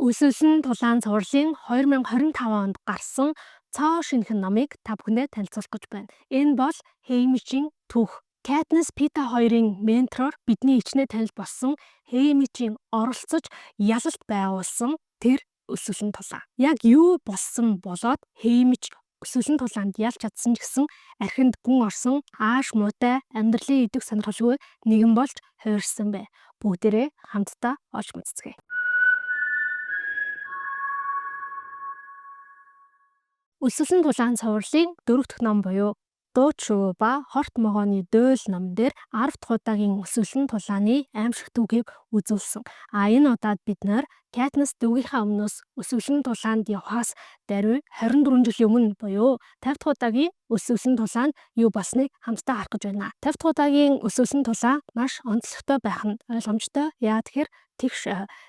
Өсөлсөн тулаан цувралын 2025 онд гарсан цоо шинэхэн номыг та бүхэндээ танилцуулах гэж байна. Энэ бол Хеймичийн түүх. Катнис Пита хоёрын ментороор бидний ичнээ танил болсон Хеймичийн оролцож ялалт байгуулсан тэр өсөлсөн тулаан. Яг юу болсон болоод Хеймич өсөлсөн тулаанд ялж чадсан ч гэсэн архинд гүн орсон ааш муутай амьдралын идэв сонирхолгүй нэгэн болж хувирсан бэ. Бүгдээрээ хамтдаа олж мэдцгээе. Өсөлсөн тулаан цувралын 4 дахь ном буюу Дууд шувуу ба Хорт могооны дөөл ном дээр 10 дахь удаагийн өсөлсөн тулааны аимшиг түүхийг үзүүлсэн. Энэ удаад бид нэр Катнис дүүгийнхаа өмнөөс өсөлсөн тулаанд явхаас даруй 24 жилийн өмнө буюу 50 дахь удаагийн өсөлсөн тулаанд юу болсныг хамтдаа харах гэж байна. 50 дахь удаагийн өсөлсөн тулаан маш онцлогтой байх нь ойлгомжтой. Яагаад тэгэхээр тэгш.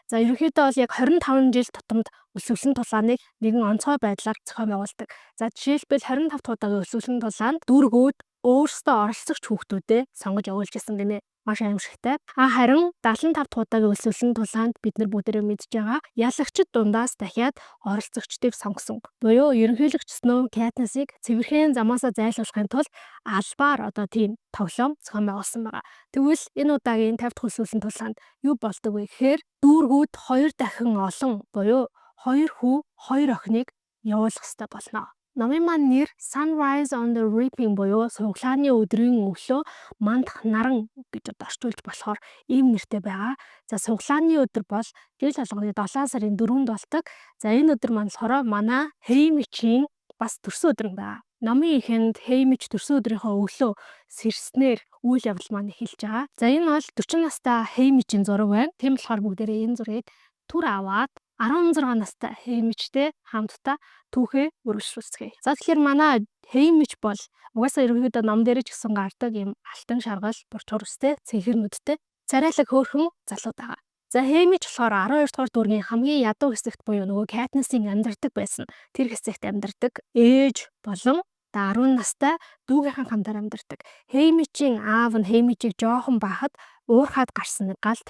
За ерөнхийдөө бол яг 25 жил тутамд өсөлсөн тулааныг нэгэн онцгой байдлаар зохион байгуулдаг. За жишээлбэл 25 дахь удаагийн өсөлсөн тулаанд дүүргүүд өөрсдөө оролцогч хүүхдүүдэд сонгож явуулж исэн гинэ. Маш аимшигтай. Харин 75 дахь удаагийн өсөлсөн тулаанд бид нар бүгдээрээ мэдж байгаа ялагчид дундаас дахиад оролцогчдыг сонгосон. Буюу ерөнхийлөгч Сноу Катнисыг цэвэрхэн замаасаа зайлшуулахын тулд албаар тийм тоглоом зохион байгуулсан байгаа. Тэгвэл энэ удаагийн 50 дахь өсөлсөн тулаанд юу болдог вэ гэхээр дүүргүүд 2 дахин олон буюу 2 хүү 2 охиныг явуулах ёстой болно. Номын маань нэр Sunrise on the Reaping буюу суглааны өдрийн өглөө мандах наран гэж орчуулж болохоор ийм нэртэй байгаа. За суглааны өдөр бол жил болгоны 7 сарын 4-нд болдог. За энэ өдөр маань болохоор манай Хеймичийн бас төрсөн өдөр байгаа. Номын эхэнд Хеймич төрсөн өдрийнхөө өглөө сэрснээр үйл явдал маань эхэлж байгаа. За энэ бол 40 настай Хеймичийн зураг байна. Тийм болохоор бүгдээрээ энэ зургийг түр аваад 16 настай Хеймичтэй хамтдаа түүхээ үргэлжлүүлцгээе. За тэгэхээр манай Хеймич бол угаасаа ерөнхийдөө ном дээр ч гэсэн гардаг юм алтан шаргал, бурчуур өстэй, цэнхэр нүдтэй, царайлаг хөөрхөн залуу байгаа. За Хеймич болохоор 12 дугаар дүүргийн хамгийн ядуу хэсэгт буюу нөгөө Катнисын амьдардаг байсан тэр хэсэгт амьдардаг ээж болон 10 настай дүүгийнхэн хамтаар амьдардаг. Хеймичийн аав нь Хеймичийг жоохон бахад уурхаад гарсан нэг галд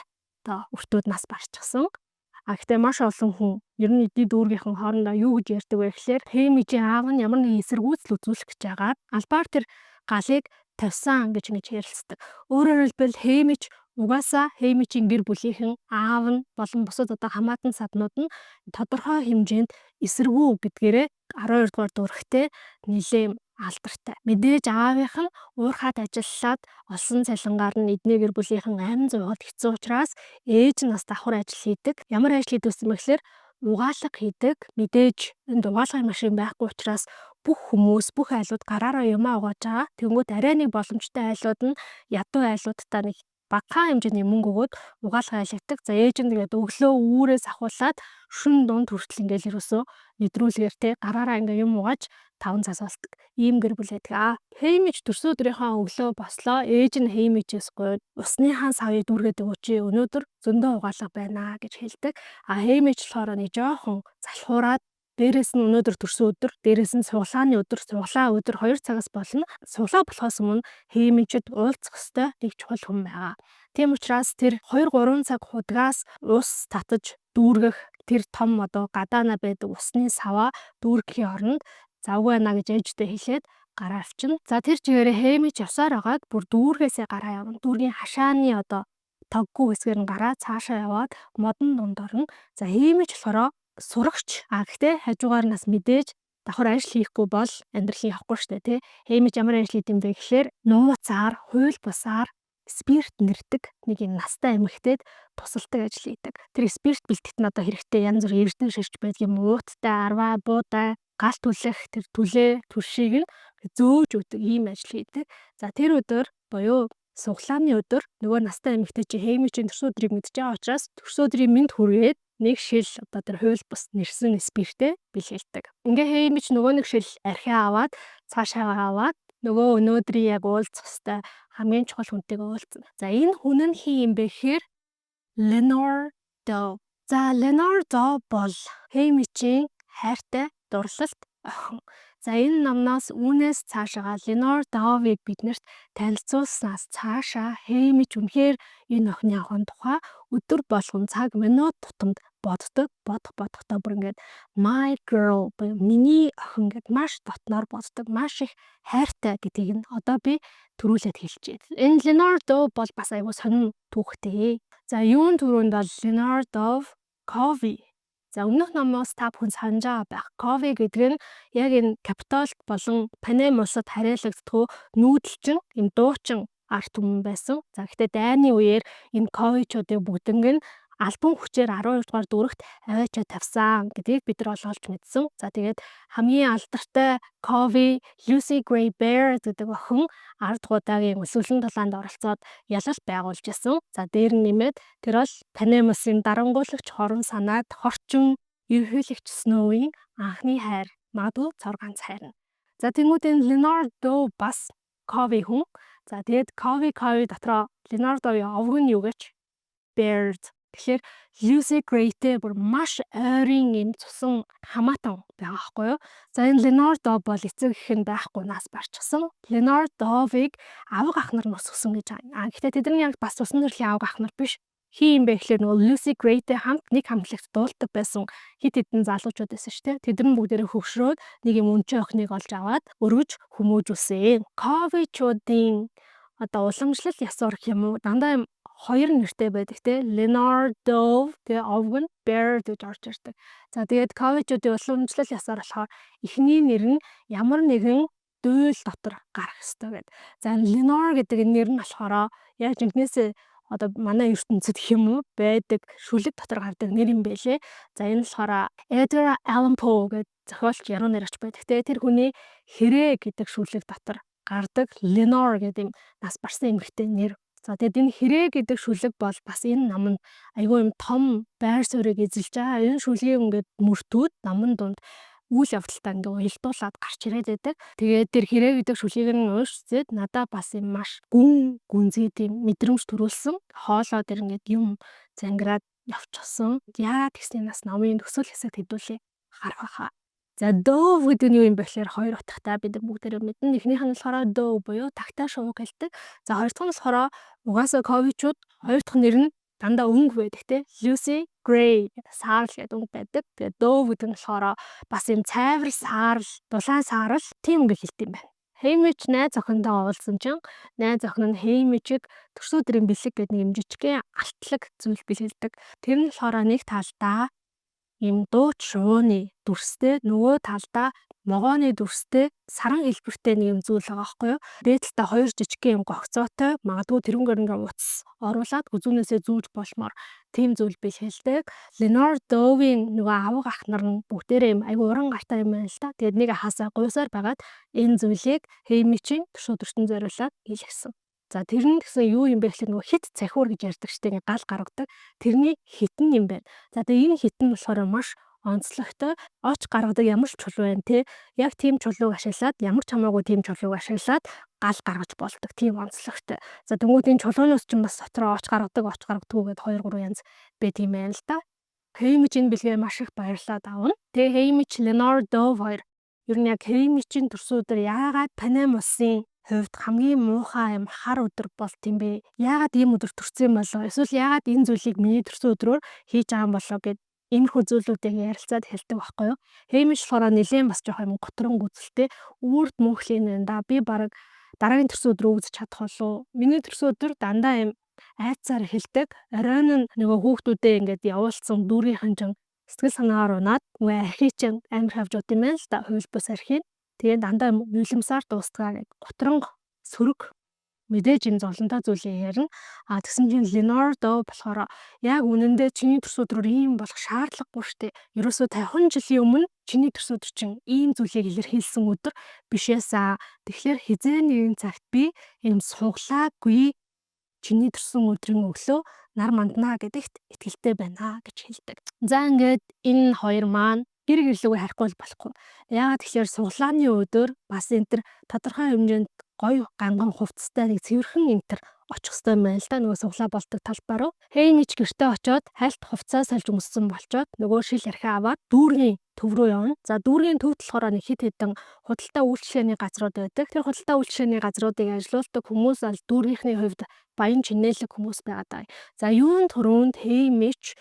өртөөд нас барчихсан. Гэхдээ маш олон хүн ер нь эдний дүүргийнхэн хоорондоо юу гэж ярьдаг вэ гэхээр Хеймичийн аав нь ямар нэгэн эсэргүүцэл үзүүлэх гэж байгаа. Албаар тэр галыг тавьсан гэж ярилцдаг. Өөрөөр хэлбэл Хеймич угаасаа Хеймичийн гэр бүлийнхэн аав нь болон бусад хамаатан саднууд нь тодорхой хэмжээнд эсэргүү гэдгээрээ 12 дугаар дүүрэгтээ нэлээд алдартай. Мэдээж аавынх нь уурхаад ажиллаад олсон цалингаар нь эдний гэр бүлийнхэн амин зуугаад хэцүү учраас ээж нь бас давхар ажил хийдэг. Ямар ажил хийдэг юм бэ гэхээр угаалга хийдэг. Мэдээж энд угаалгын машин байхгүй учраас бүх хүмүүс, бүх айлууд гараараа юмаа угааж байгаа. Тэнгүүд арай нэг боломжтой айлууд нь ядуу айлуудтай нэг багахан хэмжээний мөнгө өгөөд угаалга айлгдаг. За ээж нь тэгээд өглөө үүрээс ахуулаад шөнө дунд хүртэл ингээл ерөөсөө нэдрүүлгээр гараараа ингээ юм угааж 5 цас болдог. Ийм гэр бүл байдаг. Хеймич төрсөн өдрийнхөө өглөө бослоо. Ээж нь Хеймичээс гуйд усныхаа савыг дүүргээд өгөөч. Өнөөдөр зөндөө угаалга байна гэж хэлдэг. Хеймич болохоор нэг жоохон залхуураад дээрээс нь өнөөдөр төрсөн өдөр, дээрээс нь суглааны өдөр, суглаа өдөр 2 цагаас болно. Суглаа болохоос өмнө Хеймичэд уулзах ёстой нэг чухал хүн байгаа. Тийм учраас тэр 2-3 цаг худгаас ус татаж дүүргэх тэр том гадаана байдаг усны саваа дүүргэхийн оронд завгүй байна гэж ээжтэй хэлээд гараа авчин. За тэр чигээрээ Хеймич явсаар агаад бүр дүүргээсээ гараа явна. Дүүргийн хашааны тоггүй хэсгээр нь гараа цаашаа яваад модон дунд орно. За Хеймич болохоор сурагч. Гэхдээ хажуугаар нас мэдээж давхар ажил хийхгүй бол амьдрал явахгүй штэ тий. Хеймич ямар ажил хийдэм бэ гэхээр нууцаар, хууль бусаар спирт нэрдэг нэг юм настай эмэгтэйд тусалдаг ажил хийдэг. Тэр спирт бэлтгэт нь хэрэгтэй янз бүр эрдэнэ ширч байдаг юм ууттай, арваа, буудай, гал түлэх тэр түлээ, түршийг нь зөөж өгдөг ийм ажил хийдэг. За тэр өдөр буюу суглааны өдөр нөгөө настай эмэгтэй чи Хеймичийн төрсөн өдрийг мэдж байгаа учраас төрсөн өдрийн мэнд хүргээд нэг шил тэр хууль бус нэрсэн спиртээ бэлгэлдэг. Ингээ Хеймич нөгөө нэг шил архиа аваад цаашаа аваад нөгөө өнөөдрийн яг уулзах хэвээр хамгийн чухал хүнтэйгээ уулзна. За энэ хүн нь хин юм бэ гэхээр Lenore Dow. За Lenore Dow бол Хеймичийн хайртай дурлалт охин. За энэ номноос үүнээс цаашаа Lenore Dow-ыг биднэрт танилцуулснаас цаашаа Хеймич үнэхээр энэ охины тухай өдөр болгон цаг минут тутамд боддог. Бодохдоо бүр ингээд my girl буюу миний охин гэд маш дотноор боддог. Маш их хайртай гэдгийг нь одоо би төрүүлээд хэлчихье. Энэ Leonard Dove бол бас айгүй сонин түүхтэй. За юун түрүүнд бол Leonard Dove Covey. За өмнөх номоос та бүхэн санаж байгаа байх. Covey гэдэг нь яг энэ Капитолд болон Панам улсад харьяалагддаг нүүдэлчин, юм дуучин арт түмэн байсан. За гэхдээ дайны үеэр энэ Covey-чуудыг бүгднийг нь албан хүчээр 12 дугаар дүрэгт аваачаа тавьсан гэдгийг бид нар олж мэдсэн. За тэгээд хамгийн алдартай Covey, Lucy Gray Baird гэдэг охин 10 дахь удаагийн өсвөлэн талаанд оролцоод ялалт байгуулж исэн. За дээр нь нэмээд тэр бол Панам улсын дарангуулагч хорон санаад хорчин ерөнхийлөгч Snow-ийн анхны хайр, магадгүй цор ганц хайр нь. За тэнгууд энэ Leonard Dove бас Covey хүн. За тэгээд Covey дотроо Leonard Dove-ийн овог нь юу гэж? Baird. Тэгэхээр Lucy Gray-тэй бүр маш ойрын юм цусан хамаатан байгаа байхгүй юу? За энэ Leonard Dove бол эцэг эх нь байхгүй нас барчсан. Leonard Dove-ыг авга ахнар нь өсгсөн гэж байгаа. Гэхдээ тэдний яг бас усан төрлийн авга ахнар биш. Хин юм бэ гэхээр нөгөө Lucy Gray-тэй хамт нэг хамтлагт дуулдаг байсан хит хитэн залуучууд байсан шүү дээ. Тэд нар бүгдээрээ хөвшрөөд нэг юм өнчөө охиныг олж аваад өргөж хүмүүжүүлсэн. Covey-чуудын одоо уламжлал ясуур гэх юм уу? Дандаа юм хоёр нэртэй байдаг те. Leonard Dove тэгээ овог нь Baird гэж орж ирдэг. За тэгээд Covey-чуудын уламжлал ясаар болохоор эхний нэр нь ямар нэгэн дуйл дотор гарах ёстой гэдэг. За Leonard гэдэг нэр нь болохоор яг жинхнээсээ одоо манай ертөнцид гэх юм уу байдаг шүлэг дотор гардаг нэр юм байлээ. За энэ болохоор Edgar Allan Poe гэдэг зохиолч яруу найрагч байдаг. Тэгээ тэр хүний Хэрэг гэдэг шүлэг дотор гардаг Leonard гэдэг юм нас барсан эмэгтэй нэр. За тэгээд энэ Хэрэг гэдэг шүлэг бол бас энэ наманд айгүй юм том байр суурийг эзэлж байгаа. Энэ шүлгийн ингээд мөртүүд намын дунд үйл явдалтай ингээд уялдуулаад гарч ирээд байдаг. Тэгээд тэр Хэрэг гэдэг шүлгийг нь уушцээд надад бас юм маш гүнзгий тийм мэдрэмж төрүүлсэн. Хоолоо тэр ингээд юм зангираад явчихсан. Яагаад гэснээр нас номын төсөөл хэсэгт хэдүүлээ харах. За Dove гэдэг нь юу юм бэ гэхээр хоёр утгатай бид нар бүгдээрээ мэднэ. Эхнийх нь болохоор Dove буюу тагтаа шувуу гэлдэг. За хоёр дахь нь болохоор угаасаа Covey-чууд хоёр дахь нэр нь дандаа өнгө байдаг те. Lucy Gray саарл гэдэг өнгө байдаг. Тэгээ Dove гэдэг нь болохоор бас юм цайвар саарл, дулаан саарл тийм өнгө хэлт юм байна. Haymitch найз охинтойгоо уулзсан чинь найз охин нь Haymitch-ийг төрсөдрийн бэлэг гэдэг нэг юм жижигхэн алтлаг зүйл бэлгэлдэг. Тэр нь болохоор нэг талдаа ийм дууч шувууны дүрстэй нөгөө талдаа могооны дүрстэй саран хэлбэртэй нэг юм зүйл байгаа байхгүй юу. Дээд талдаа хоёр жижигхэн юм гогцоотой магадгүй тэрүүгээр ингээ утас оруулаад үзүүнээсээ зүүж болмоор тийм зүйл бэлгэлдэг. Leonard Dove-ийн нөгөө авга ахнар нь бүгдээрээ юм айгу уран гартай юм байна л та. Тэгээд нэг хасаа гуйсаар байгаад энэ зүйлийг Haymitch-ийн төрсөдөртөн зориулаад хийлгэсэн. За тэр нь гэсэн юу юм бэ гэхээр нөгөө хит цахиур гэж ярьдаг штеп ингээ гал гаргадаг. Тэрний хитэн юм байна. За тэгээ энэ хитэн болохоор маш онцлогтой оч гаргадаг ямар ч чулуу байна те. Яг тийм чулууг ашиглаад ямар ч хамаагүй тийм чулууг ашиглаад гал гаргаж болдог. Тийм онцлогтой. За тэнгуут энэ чулуунаас ч бас дотроо оч гаргадаг гэдэг 2 3 янз байт юм байна л да. Haymitch энэ бэлгээ маш их баярлаад авна. Тэгээ Haymitch Leonard Dove хоёр ер нь яг Haymitch-ийн төрсөдөр яагаад Панам улсын хувьд хамгийн муухай юм хар өдөр болт юм бэ? Яагаад ийм өдөр төрсөн юм болоо? Эсвэл яагаад энэ зүйлийг миний төрсөн өдрөөр хийж байгаа юм болоо гэд иймэрхүү зүйлүүдийг ярилцаад хэлдэг байхгүй юу? Haymitch болохоор нэлээд бас жоох юм готрон гүзэлтэй үрд мөнхлийн да би баг дараагийн төрсөн өдрөө үзэж чадах болов. Миний төрсөн өдөр дандаа юм айцаар хэлдэг. Оройн нь нөгөө хүүхдүүдээ ингээд явуулсан дүүрийнхэн чинь сэтгэл санаагаар унаад нөгөө архи чинь амар хавж удаа юм байна л да. Хууль бус архи. Тэгээ дандаа нулимсаар дуустгаа гэж готрон сөрөг мэдээж юм зовлонтой зүйлээ ярина. Тэгсэн чинь Leonard Dove болохоор яг үнэндээ чиний төрсөн өдрөөр ийм болох шаардлагагүй штэ. Ерөөсөө 50 жилийн өмнө чиний төрсөн өдөр чинь ийм зүйлийг илэрхийлсэн өдөр бишээсаа. Тэгэхээр хизээ нэгэн цагт би ийм суглаагүй чиний төрсөн өдрийн өглөө нар манднаа гэдэгт итгэлтэй байна гэж хэлдэг. За ингээд энэ хоёр маань гэр гэрлүүгээ харихгүй болохгүй. Яагаад тэгэхээр суглааны өдөр бас энэ төр тодорхой хэмжээнд гоё ганган хувцастай нэг цэвэрхэн энэ төр очих хэвээр байна л да. Нөгөө суглаа болдог талбай руу. Haymitch гэртээ очоод хальт хувцас сольж өмссөн болчоод нөгөө шил архиа аваад дүүргийн төв рүү явна. За дүүргийн төвд болохоор нэг хит хитэн худалдаа үйлчлэгээний газрууд байдаг. Тэр худалдаа үйлчлэгээний газруудыг ажилуулдаг хүмүүс аль дүүргийнхний хувьд баян чинэлэг хүмүүс байгаад байгаа. За юун түрүүнд Haymitch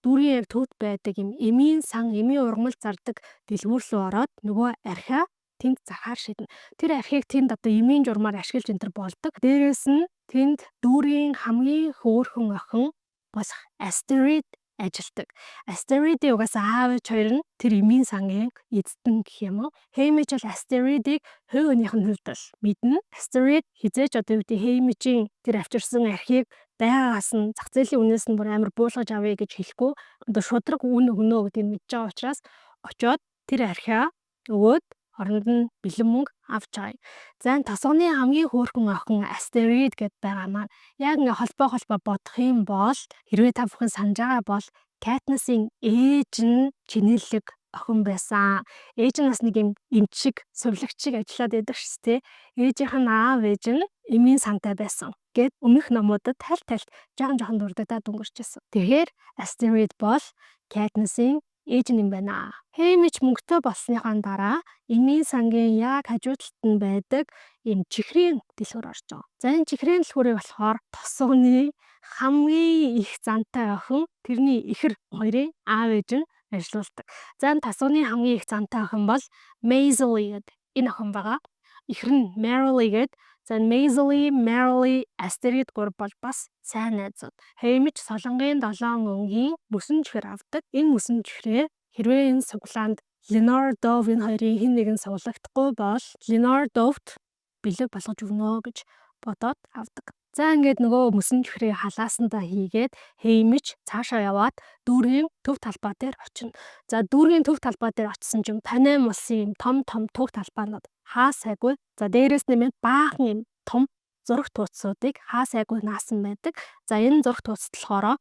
дүүргийн яг төвд байдаг юм эмийн сан, эмийн ургамал зардаг дэлгүүр рүү ороод нөгөө архиа тэнд захаар шиднэ. Тэр архийг тэнд одоо эмийн журмаар ашиглаж энэ төр болдог. Дээрээс нь тэнд дүүргийн хамгийн хөөрхөн охин болох Астерид ажилдаг. Астеридийн угаасаа аав ээж хоёр нь тэр эмийн сангийн эзэдэн гэх юм уу. Хеймич бол Астеридийг хувь өөнийх нь хувьд бол мэднэ. Астерид хизээч одоо юу гэдэг Хеймичийн тэр авчирсан архийг байгаагаас нь зах зээлийн үнээс нь бүр амар буулгаж авъя гэж хэлэхгүй. Одоо шудраг үн өгнө гэдгийг мэдж байгаа учраас очоод тэр архиа өгөөд оронд нь бэлэн мөнгө авч байгаа. За энэ тосгоны хамгийн хөөрхөн охин Астерид гэдээ байгаа маань яг ингээ холбоо бодох юм бол хэрвээ та бүхэн санаж байгаа бол Katniss-ийн ээж нь чинэлэг охин байсан. Ээж нь бас нэг юм эмчиг, сувлагч шиг ажиллаад байдаг шүү дээ. Ээжийнх нь аав ээж нь эмийн сантай байсан гэд өмнөх номуудад тайлт жоохон дурддаад өнгөрчээсэн. Тэгэхээр Астерид бол Katniss-ийн ээж нь юм байна. Хеймич мөнгөтэй болсныхаа дараа эмийн сангийн яг хажуу талд нь байдаг ийм чихрийн дэлгүүр орж байгаа. За энэ чихрийн дэлгүүрийг болохоор тосгоны хамгийн их зантай охин тэрний ихэр хоёрын аав ээж нь ажиллаулдаг. За энэ тосгоны хамгийн их зантай охин бол Maisel гэдэг энэ охин байгаа. Ихэр нь Merrily гэдэг. За Maisel, Merrily, Asterid гурав бол бас сайн найзууд. Хеймич Солонгийн 7 өнгийн мөсөн чихэр авдаг. Энэ мөсөн чихрээ хэрвээ энэ суглаанд Lenore Dove энэ хоёрын хэн нэгэн суулгагдахгүй бол Lenore Dove-т бэлэг болгож өгнө гэж бодоод авдаг. За ингээд нөгөө мөсөн чихрийг халаасандаа хийгээд Хеймич цаашаа яваад дүүргийн төв талбай дээр очино. За дүүргийн төв талбай дээр очисон чинь танай мулсын том төв талбайнууд хаа сайгүй. За дээрээс нэмээд баахан юм том зураг тууцсуудыг хаа сайгүй наасан байдаг. За энэ зураг тууцд болохоор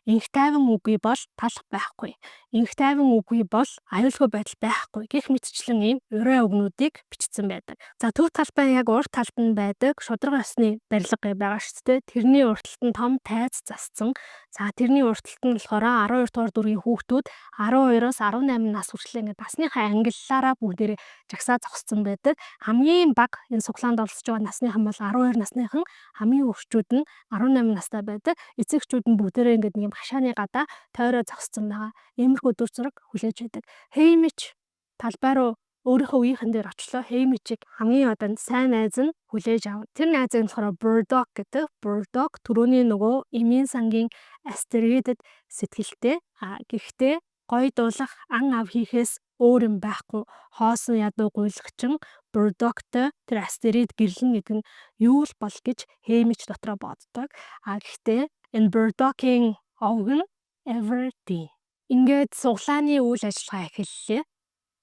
инх тайван үгүй бол талах байхгүй. Инх тайван үгүй бол аюулгүй байдал байхгүй гэх мэтчлэн ийм урай өгнүүдийг бичсэн байдаг. За төв талбай яг урд талд нь байдаг шудраг ёсны барилга байгаа шүү дээ. Тэрний урталт нь том тайз зассан. За тэрний урталт нь болохоор 12 дугаар дүргийн хүүхдүүд 12-оос 18 нас хүртэл ингээд насныхаа ангиллаараа бүгдээрээ жагсаа зогссон байдаг. Хамгийн бага энэ суглаанд оролцож байгаа насныхан бол 12 насныхан, хамгийн өвчүүд нь 18 настай байдаг. Эцэгчүүд нь бүгдээрээ ингээд нэг юм хашааны гадаа тойроо зогссон байгаа. Иймэрхүү дүр зураг хүлээж байдаг. Хеймич талбай руу өөрийнхөө үеийнхэн дээр очлоо. Хеймичийг хамгийн одоо сайн найз нь хүлээж авна. Тэр найз нь болохоор Burdock гэдэг. Burdock түрүүний нөгөө эмийн сангийн Asteriдэд сэтгэлтэй. Гэхдээ гой дуулах ан ав хийхээс өөр юм байхгүй. Хоосон ядуу гуйлагчин Burdockтой тэр Asterid гэрлэн гэдэг нь юу л бол гэж Хеймич дотроо боддог. Гэхдээ энэ Burdock-ийн овг нь Everdeen. Ингээд суглааны үйл ажиллагаа эхэллээ.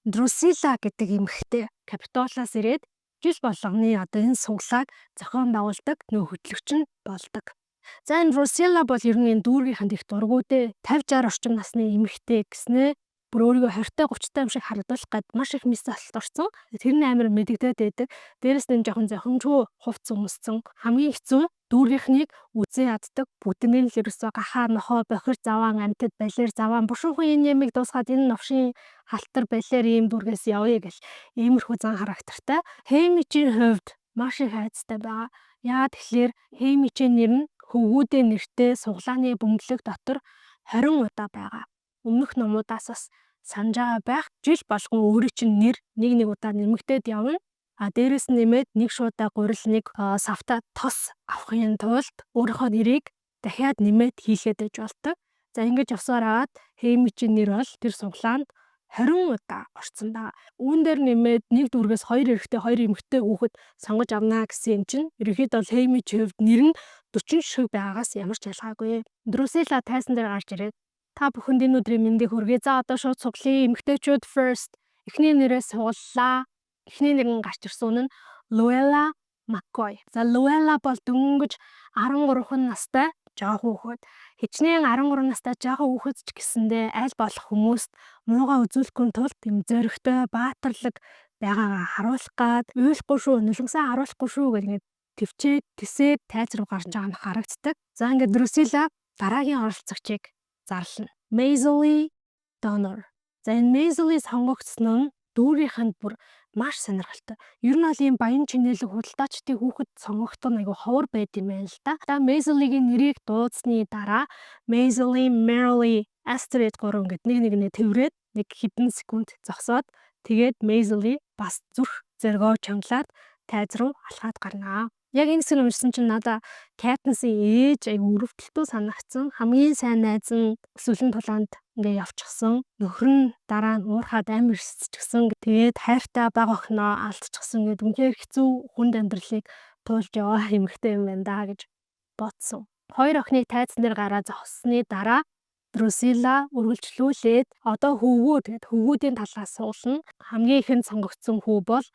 Drusilla гэдэг эмэгтэй Капитолоос ирээд жил болгоны одоо энэ суглааг зохион байгуулдаг нөх хөтлөгч нь болдог. За энэ Drusilla бол ер нь энэ дүүргийнхэнд их дургуудээ 50-60 орчим насны эмэгтэй гэснээ бүр өөрийгөө 20-тай 30-тай юм шиг харагдуулах гээд маш их мис алт орсон. Тэр нь амар мэдэгдээд байдаг. Дээрээс нь жоохон зохимжгүй хувц өмссөн. Хамгийн хэцүү дүүргийнхнийг үзээ яддаг. Бүгднийг л ерөөсөө гахаа нохоо бохир заваан амтд балер заваан бушуухан энэ ямиг дуусгаад энэ новшийн халтар балер ийм дүүргээс явъя гэл иймэрхүү зан характертай. Хеймичийн хувьд маш их хайцтай байгаа. Яагаад тэгэхээр Хеймичийн нэр нь хөвгүүдээ нэртэй суглааны бөмбөлөг дотор 20 удаа байгаа. Өмнөх номуудаас бас санаж байгаа байх. Жил болгон өөрийн чинь нэр нэг удаа нэмэгдээд явна. Дээрээс нэмээд нэг шуудаа гурил нэг савта тос авахын тулд өөрийнхөө нэрийг дахиад нэмээд хийхэд байж болдог. За ингэж явсаар хагаад Хеймичийн нэр бол тэр суглаанд 20 удаа орсон даа. Үүн дээр нэмээд нэг дүүргээс 2 эрэгтэй 2 эмэгтэй хүүхэд сонгож авнаа гэсэн юм чинь ерөнхийдөө Хеймичийн хувьд нэр нь 40 шиг байгаагаас ямар ч ялгаагүй. Drusilla тайзан дээр гарч ирээд та бүхэнд энэ өдрийн мэндийг хүргэе. За одоо шууд суглая. Эмэгтэйчүүд first. Эхний нэрээ сууллаа. Эхний нэр нь гарч ирсэн нь Luella McCoy. За Luella бол дөнгөж 13 настай жоохон хүүхэд. Хичнээн 13 настай жоохон хүүхэд ч гэсэндээ аль болох хүмүүст муугаа үзүүлэхгүй тулд юм зөрөгтэй, баатарлаг байгаагаа харуулах гад уйлахгүй шүү, нулимсаа харуулахгүй шүү гэх төвчээд тэсээд тайз руу гарч байгаа нь харагддаг. За ингээд Drusilla дараагийн оролцогчийг зарлана. Maisel Donner. За энэ Maisel сонгогдсон нь дүүрийнх нь бүр маш сонирхолтой. Ер нь бол ийм баян чинэлэг худалдаачдын хүүхэд сонгогдох нь айгүй ховор байд юм байна л да. Maisel-ийн нэрийг дуудсны дараа Maisel, Merrily, Astrid 3 ингээд нэг нэгнээ тэврээд нэг хэдэн секунд зогсоод тэгээд Maisel бас зүрх зоргоо чангалаад тайз руу алхаад гарнаа. Яг энэ хэсэг уншсан чинь надаа Katniss-ийн ээж айгүй өрөвдөлтөө санагдсан. Хамгийн сайн найз нь өсвөлэн тулаанд ингээ явчихсан. Нөхөр нь дараа нь уурхаад амар эсчихсэн. Тэгээд хайртай бага охиноо алдчихсан гэдэг үнээр хэцүү хүнд амьдралыг туулж яваа эмэгтэй юм байна да гэж бодсон. Хоёр охиныг тайзан дээр гараа зогссны дараа Drusilla үргэлжлүүлээд одоо хөвгүүд гэдэг хөвгүүдийн талаас суулна. Хамгийн ихэнд сонгогдсон хүү бол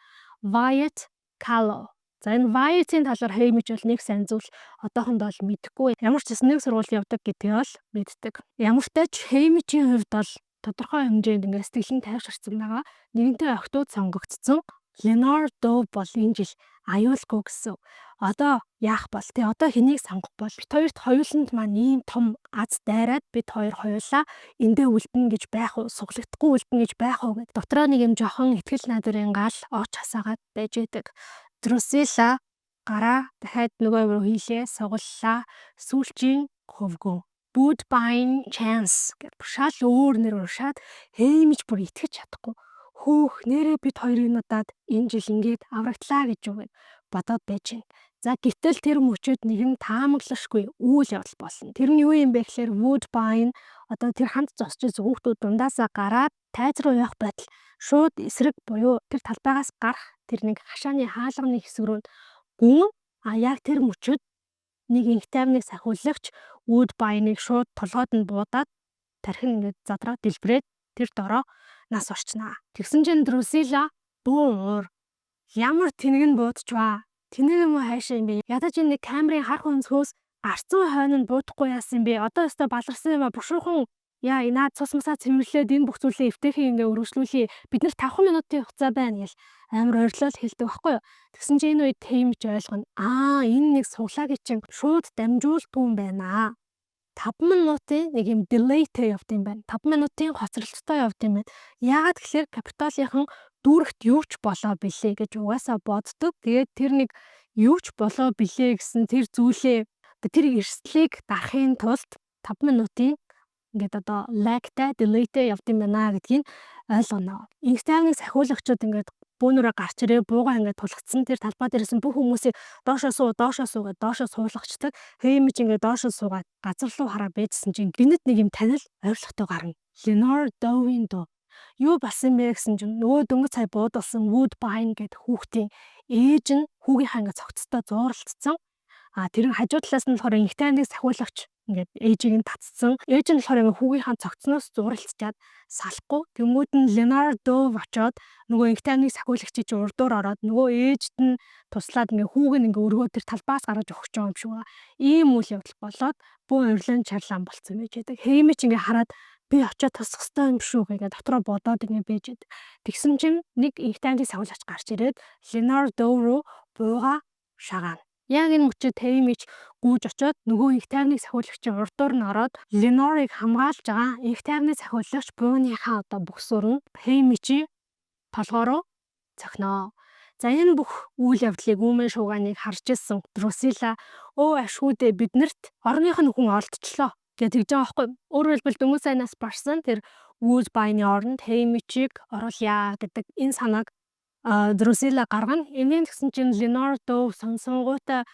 Wyatt Kallo. За энэ Wyatt-ийн талаар Haymitch бол нэг сайн зүйл одоохондоо л мэдэхгүй. Ямар ч гэсэн нэг сургууль явдаг гэдгийг бол мэддэг. Ямар ч тач Haymitch-ийн хувьд бол тодорхой хэмжээнд ингээ сэтгэл нь тайвширсан байгаа. Нэгэнтээ охтууд сонгогдсон. Lenore Dove бол энэ жил аюулгүй гэсэн. Одоо яах бол тий одоо хэнийг сонгох бол бит хоёрт хоёуланд маань ийм том аз дайраад бид хоёр хоёулаа эндээ үлдэнэ гэж байх уу суглагдахгүй үлдэнэ гэж байх уу гэд дотроо нэг юм жоохон ихтгэл найдварын гал оч хасаагаад байж байдаг. Drusilla гараа дахиад нөгөө руу хийлээ сугаллаа. Сүүлчийн хөвгөө Woodbine Chance гэдэг шал өөр нэр уршаад Haymitch бүр итгэж чадахгүй. Хөөх нэрээ бид хоёрын удаад энэ жил ингээд аврагтлаа гэж юу гэд бодоод байж байна. За гэтэл тэр мөчөд нэг нь таамаглашгүй үйл явдал болсон. Тэр нь юу юм бэ гэхээр Woodbine одоо тэр хамт зогсож байгаа хүүхдүүд дундаасаа гараад тайз руу явах байтал шууд эсрэг буюу тэр талбайгаас гарах тэр нэг хашааны хаалганы хэсэг рүү гүн яг тэр мөчөд нэг инх тайвныг сахиулагч Woodbine-ыг шууд толгойд нь буудаад тархин ингээд задраа дэлбрээд тэр дороо нас орчнаа. Тэгсэн чинь Drusilla буур ямар тэнэг нь буудчихваа. Тэнэг юм уу хайшаа юм бэ? Ядаж энэ камерын харах өнцгөөс гарцсан хойно нь буудахгүй яасан юм бэ? Одоо өстө баларсан юм а бушуухан яа наад цус масаа цэмэрлээд энэ бүх зүйлээ эвтэхийг ингээ өргөжлүүлье. Бид нар 5 минутын хугацаа байна гэл амар ойрлол хэлдэг байхгүй юу? Тэгсэн чинь энэ үед Haymitch ойлгоно. Энэ нэг суглагийн чинь шууд дамжуулдгүй юм байна. 5 минутын нэг юм delayтэй явд юм байна. 5 минутын хоцролттой явд юм байна. Яагаад гэхээр Capitol-ийн дүүрэгт юу ч болоо билээ гэж угаасаа боддог. Тэгээд тэр нэг юу ч болоо билээ гэсэн тэр зүйлээ тэр эрсдлийг дарахын тулд 5 минутын ингээд одоо lagтай delayтэй явд юм байна гэдгийг ойлгоно. Инх тайвныг сахиулагчид ингээд бөөнөрөө гарч ирээ буугаа ингээд тулгцсан тэр талбай дээрсэн бүх хүмүүсийг доошоо суу гэдээ доошоо суулгачдаг. Haymitch ингээд доошоо суугаад газар руу хараа бэжсэн чинь гинэт нэг юм танил ойролцоотой гарна. Lenore Dove-ийн дуу. Юу болсон бэ гэсэн чинь нөгөө дөнгөж сая буудалсан Woodbine гэдэг хүүхдийн ээж нь хүүгийнхаа ингээд цогцтой зууралцсан. Тэр нь хажуу талаас нь болохоор инх тайвныг сахиулагч ингээд ээжийг нь татцсан. Ээж нь болохоор ингээд хүүгийнхаа цогцноос зууралцчаад салахгүй. Тэнгүүд нь Lenore Dove очоод нөгөө инх тайвныг сахиулагчийг чи урдуур ороод нөгөө ээжд нь туслаад ингээд хүүг нь ингээд өргөө тэр талбаас гаргаж өгч байгаа юм шиг байна. Ийм үйл явдал болоод бүү урилан чарлаан болцсон байж байдаг. Haymitch ингээд хараад би очиод тасах хэрэгтэй юм шүү гэдэг дотроо бодоод ингээд байж байдаг. Тэгсэн чинь нэг инх тайвныг сахиулагч гарч ирээд Lenore Dove руу бууга шагаана. Яг энэ мөчөд Haymitch гүйж очоод нөгөө инх тайвныг сахиулагчийн урдуур нь ороод Lenore-ыг хамгаалж байгаа инх тайвныг сахиулагч бууныхаа одоо бүсгүүр нь Haymitch-ийн толгой руу цохиноо. За энэ бүх үйл явдлыг үүмэн шууганыг харж ирсэн Drusilla ашгүйдээ биднэрт орных нь хүн олдчлоо гэж тэгж байгаа байхгүй. Өөрөөр хэлбэл дөнгөж сайнаас барсан тэр Woodbine-ийн оронд Haymitch-ийг оруулъя гэдэг энэ санааг Drusilla гаргана. Энийн гэсэн чинь Lenore Dove сонсонгуудаа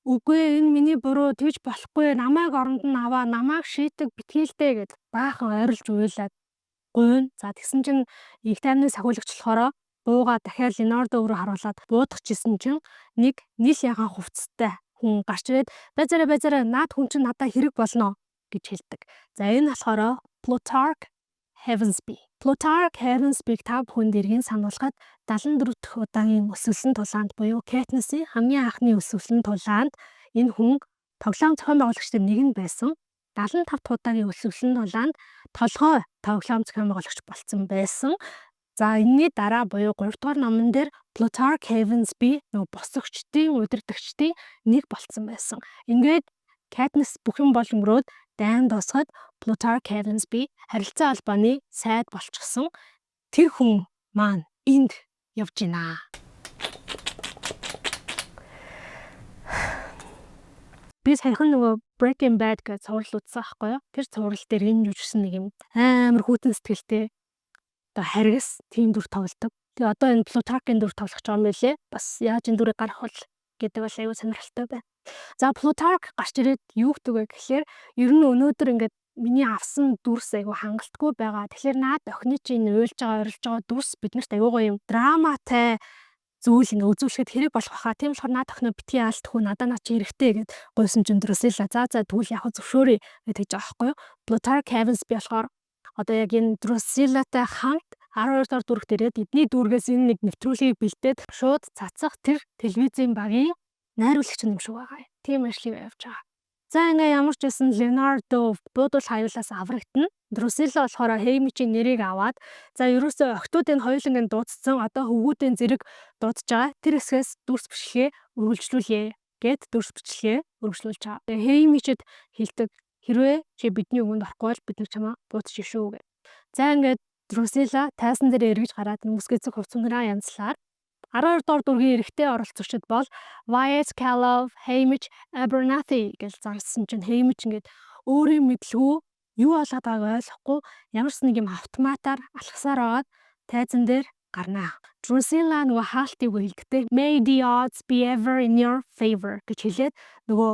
үгүй энэ миний буруу тэгж болохгүй намайг оронд нь аваа намайг шийдэг битгийлдэ гэд баахан ойрлж уйлаад гуйна. За тэгсэн чинь инх тайвныг сахиулагчлахороо бууга дахиад Lenore Dove руу харуулад буудах чисэн чинь нэг нийл ягаан хувцастай хүн гарч ирээд базараа наад хүн чинь надад хэрэг болно гэж хэлдэг. За энэ болохоор Plutarch Heavensbee. Plutarch Heavensbee-г та бүхэнд иргэн сануулгаад 74 дахь удаагийн өсвөлсөн тулаанд буюу Katniss-ийн хамгийн анхны өсвөлсөн тулаанд энэ хүн тоглоом зохион байгуулагчдын нэг нь байсан. 75 дахь удаагийн өсвөлсөн тулаанд толгой тоглоом зохион байгуулагч болсон байсан. За энэний дараа буюу 3 дугаар номон дээр Plutarch Heavensbee нөгөө босгочдын удирдагчдын нэг болсон байсан. Ингээд Katniss бүх юм бол өнгөрөөд дайн дуусгаад Plutarch Heavensbee харилцаа албаны сайд болчихсон. Тэр хүн маань энд явж байна. Би саяхан нөгөө Breaking Bad гэж цуврал үзсэн байхгүй юу? Тэр цуврал дээр энэ жүжигсэн нэг юм амар хүйтэн сэтгэлтэй одоо харгас тийм дүр тоглодог. Тэгээ одоо энэ Plutarch-ын дүр тоглох гэж байгаа юм байлээ. Бас яаж энэ дүрийг гарах вэ гэдэг бол аюу сонирхолтой байна. За Plutarch гарч ирээд юу гэдэг вэ гэхээр ер нь өнөөдөр ингээд миний авсан дүрс аюу хангалтгүй байгаа. Тэгэхээр наад охины чинь уйлж байгаа, орилж байгаа дүрс биднэрт аюу гоё юм драматай зүйл ингээ үзүүлэхэд хэрэг болох баха. Тийм болохоор наад охиноо битгий яалтгүй надаа наа чи хэрэгтэй гэд гойсон ч Drusilla за тэгвэл яг зөвшөөрье гэж байгаа байхгүй юу. Plutarch Evans би болохоор одоо яг энэ Drusilla-тай хамт 12 дугаар дүрэгт ирээд эдний дүүргээс энэ нэг нэвтрүүлгийг бэлдээд шууд цацах тэр телевизийн багийн найруулагч юм шиг байгаа. Тийм ажлыг явьж байгаа. За ингээ ямар ч байсан Leonardo буудал хаюулаас аврагдана. Drusilla болохоор Haymitch-ийн нэрийг аваад за ерөөсөө охтуудын хоёулангийн дуудсан одоо хөвгүүдийн зэрэг дуудаж байгаа. Тэр хэсгээс дүрс бичлэгээ үргэлжлүүлье гэд дүрс бичлэгээ үргэлжлүүлж байгаа. Тэгээ Haymitch-д хэлдэг хэрвээ чи бидний өгөөнд орохгүй бол бид нар чамаа буудчих шүү гэх. За ингээд Drusilla тайсан дээр эргэж гараад нүсгэцэг хувцсанараа янзлаар 12 дугаар дүргийн эрэгтэй оролцогчид бол Wyatt Callow, Haymitch Abernathy гэж зарласан чинь Haymitch ингээд өөрийн мэдлгүй юу болоод байгааг ойлгохгүй ямар ч нэг юм автоматар алхасаар аваад тайзан дээр гарнаа. Drusilla нөгөө хаалтыг хэлдэгтэй May the odds be ever in your favor гэж хэлээд нөгөө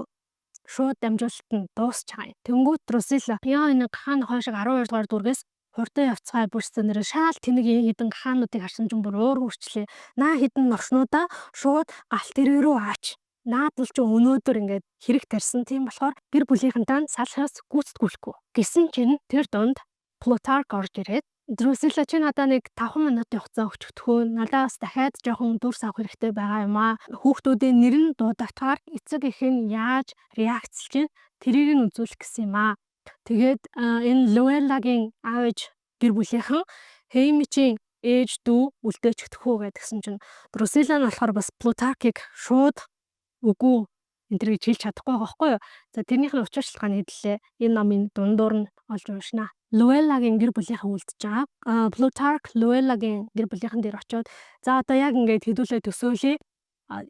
шууд дамжуулалт нь дуусчихаа. Тэнгүүд Drusilla яа энэ хаан хойшиг 12 дугаар дүргээс хурдан явцгаа бүрсэн нэр шаал тэнэг хідэн хаануудыг харсан ч бүр өөр хүрчлээ. Наа хідэн норшнуудаа шууд галт тэрэг рүү аач. Наадвал ч өнөөдөр ингээд хэрэг тарьсан. Тийм болохоор гэр бүлийнхэнтэй салхаас гүйцэтгүүлэхгүй. Гэсэн чинь тэр донд Plutarch орж ирээд Drusilla чи надаа нэг 5 минутын хугацаа өчтгөхөө. Надаас дахиад жоохон дүрс авах хэрэгтэй байгаа юм аа. Хүүхдүүдийн нэр нь дуудахтаар эцэг эх нь яаж реакцлж чинь тэрийг нь үзүүлэх гэсэн юм аа. Тэгээд энэ Luella-гийн аавж гэр бүлийнхэн Haymitch-ийн ээж дүү үлдээчихдэхүү гэдгсэн чинь Drusilla нь болохоор бас Plutarch-ыг шууд үгүй энэ төр гэж хэлж чадахгүй байгаа байхгүй юу. За тэрнийх нь учир шалтгааны хэллээ. Энэ номын дундуур нь олж уншнаа. Luella-гийн гэр бүлийнхэн үлдэж байгаа. Plutarch Luella-гийн гэр бүлийнхэн дээр очиод за одоо яг ингээд хэдүүлээ төсөөлье.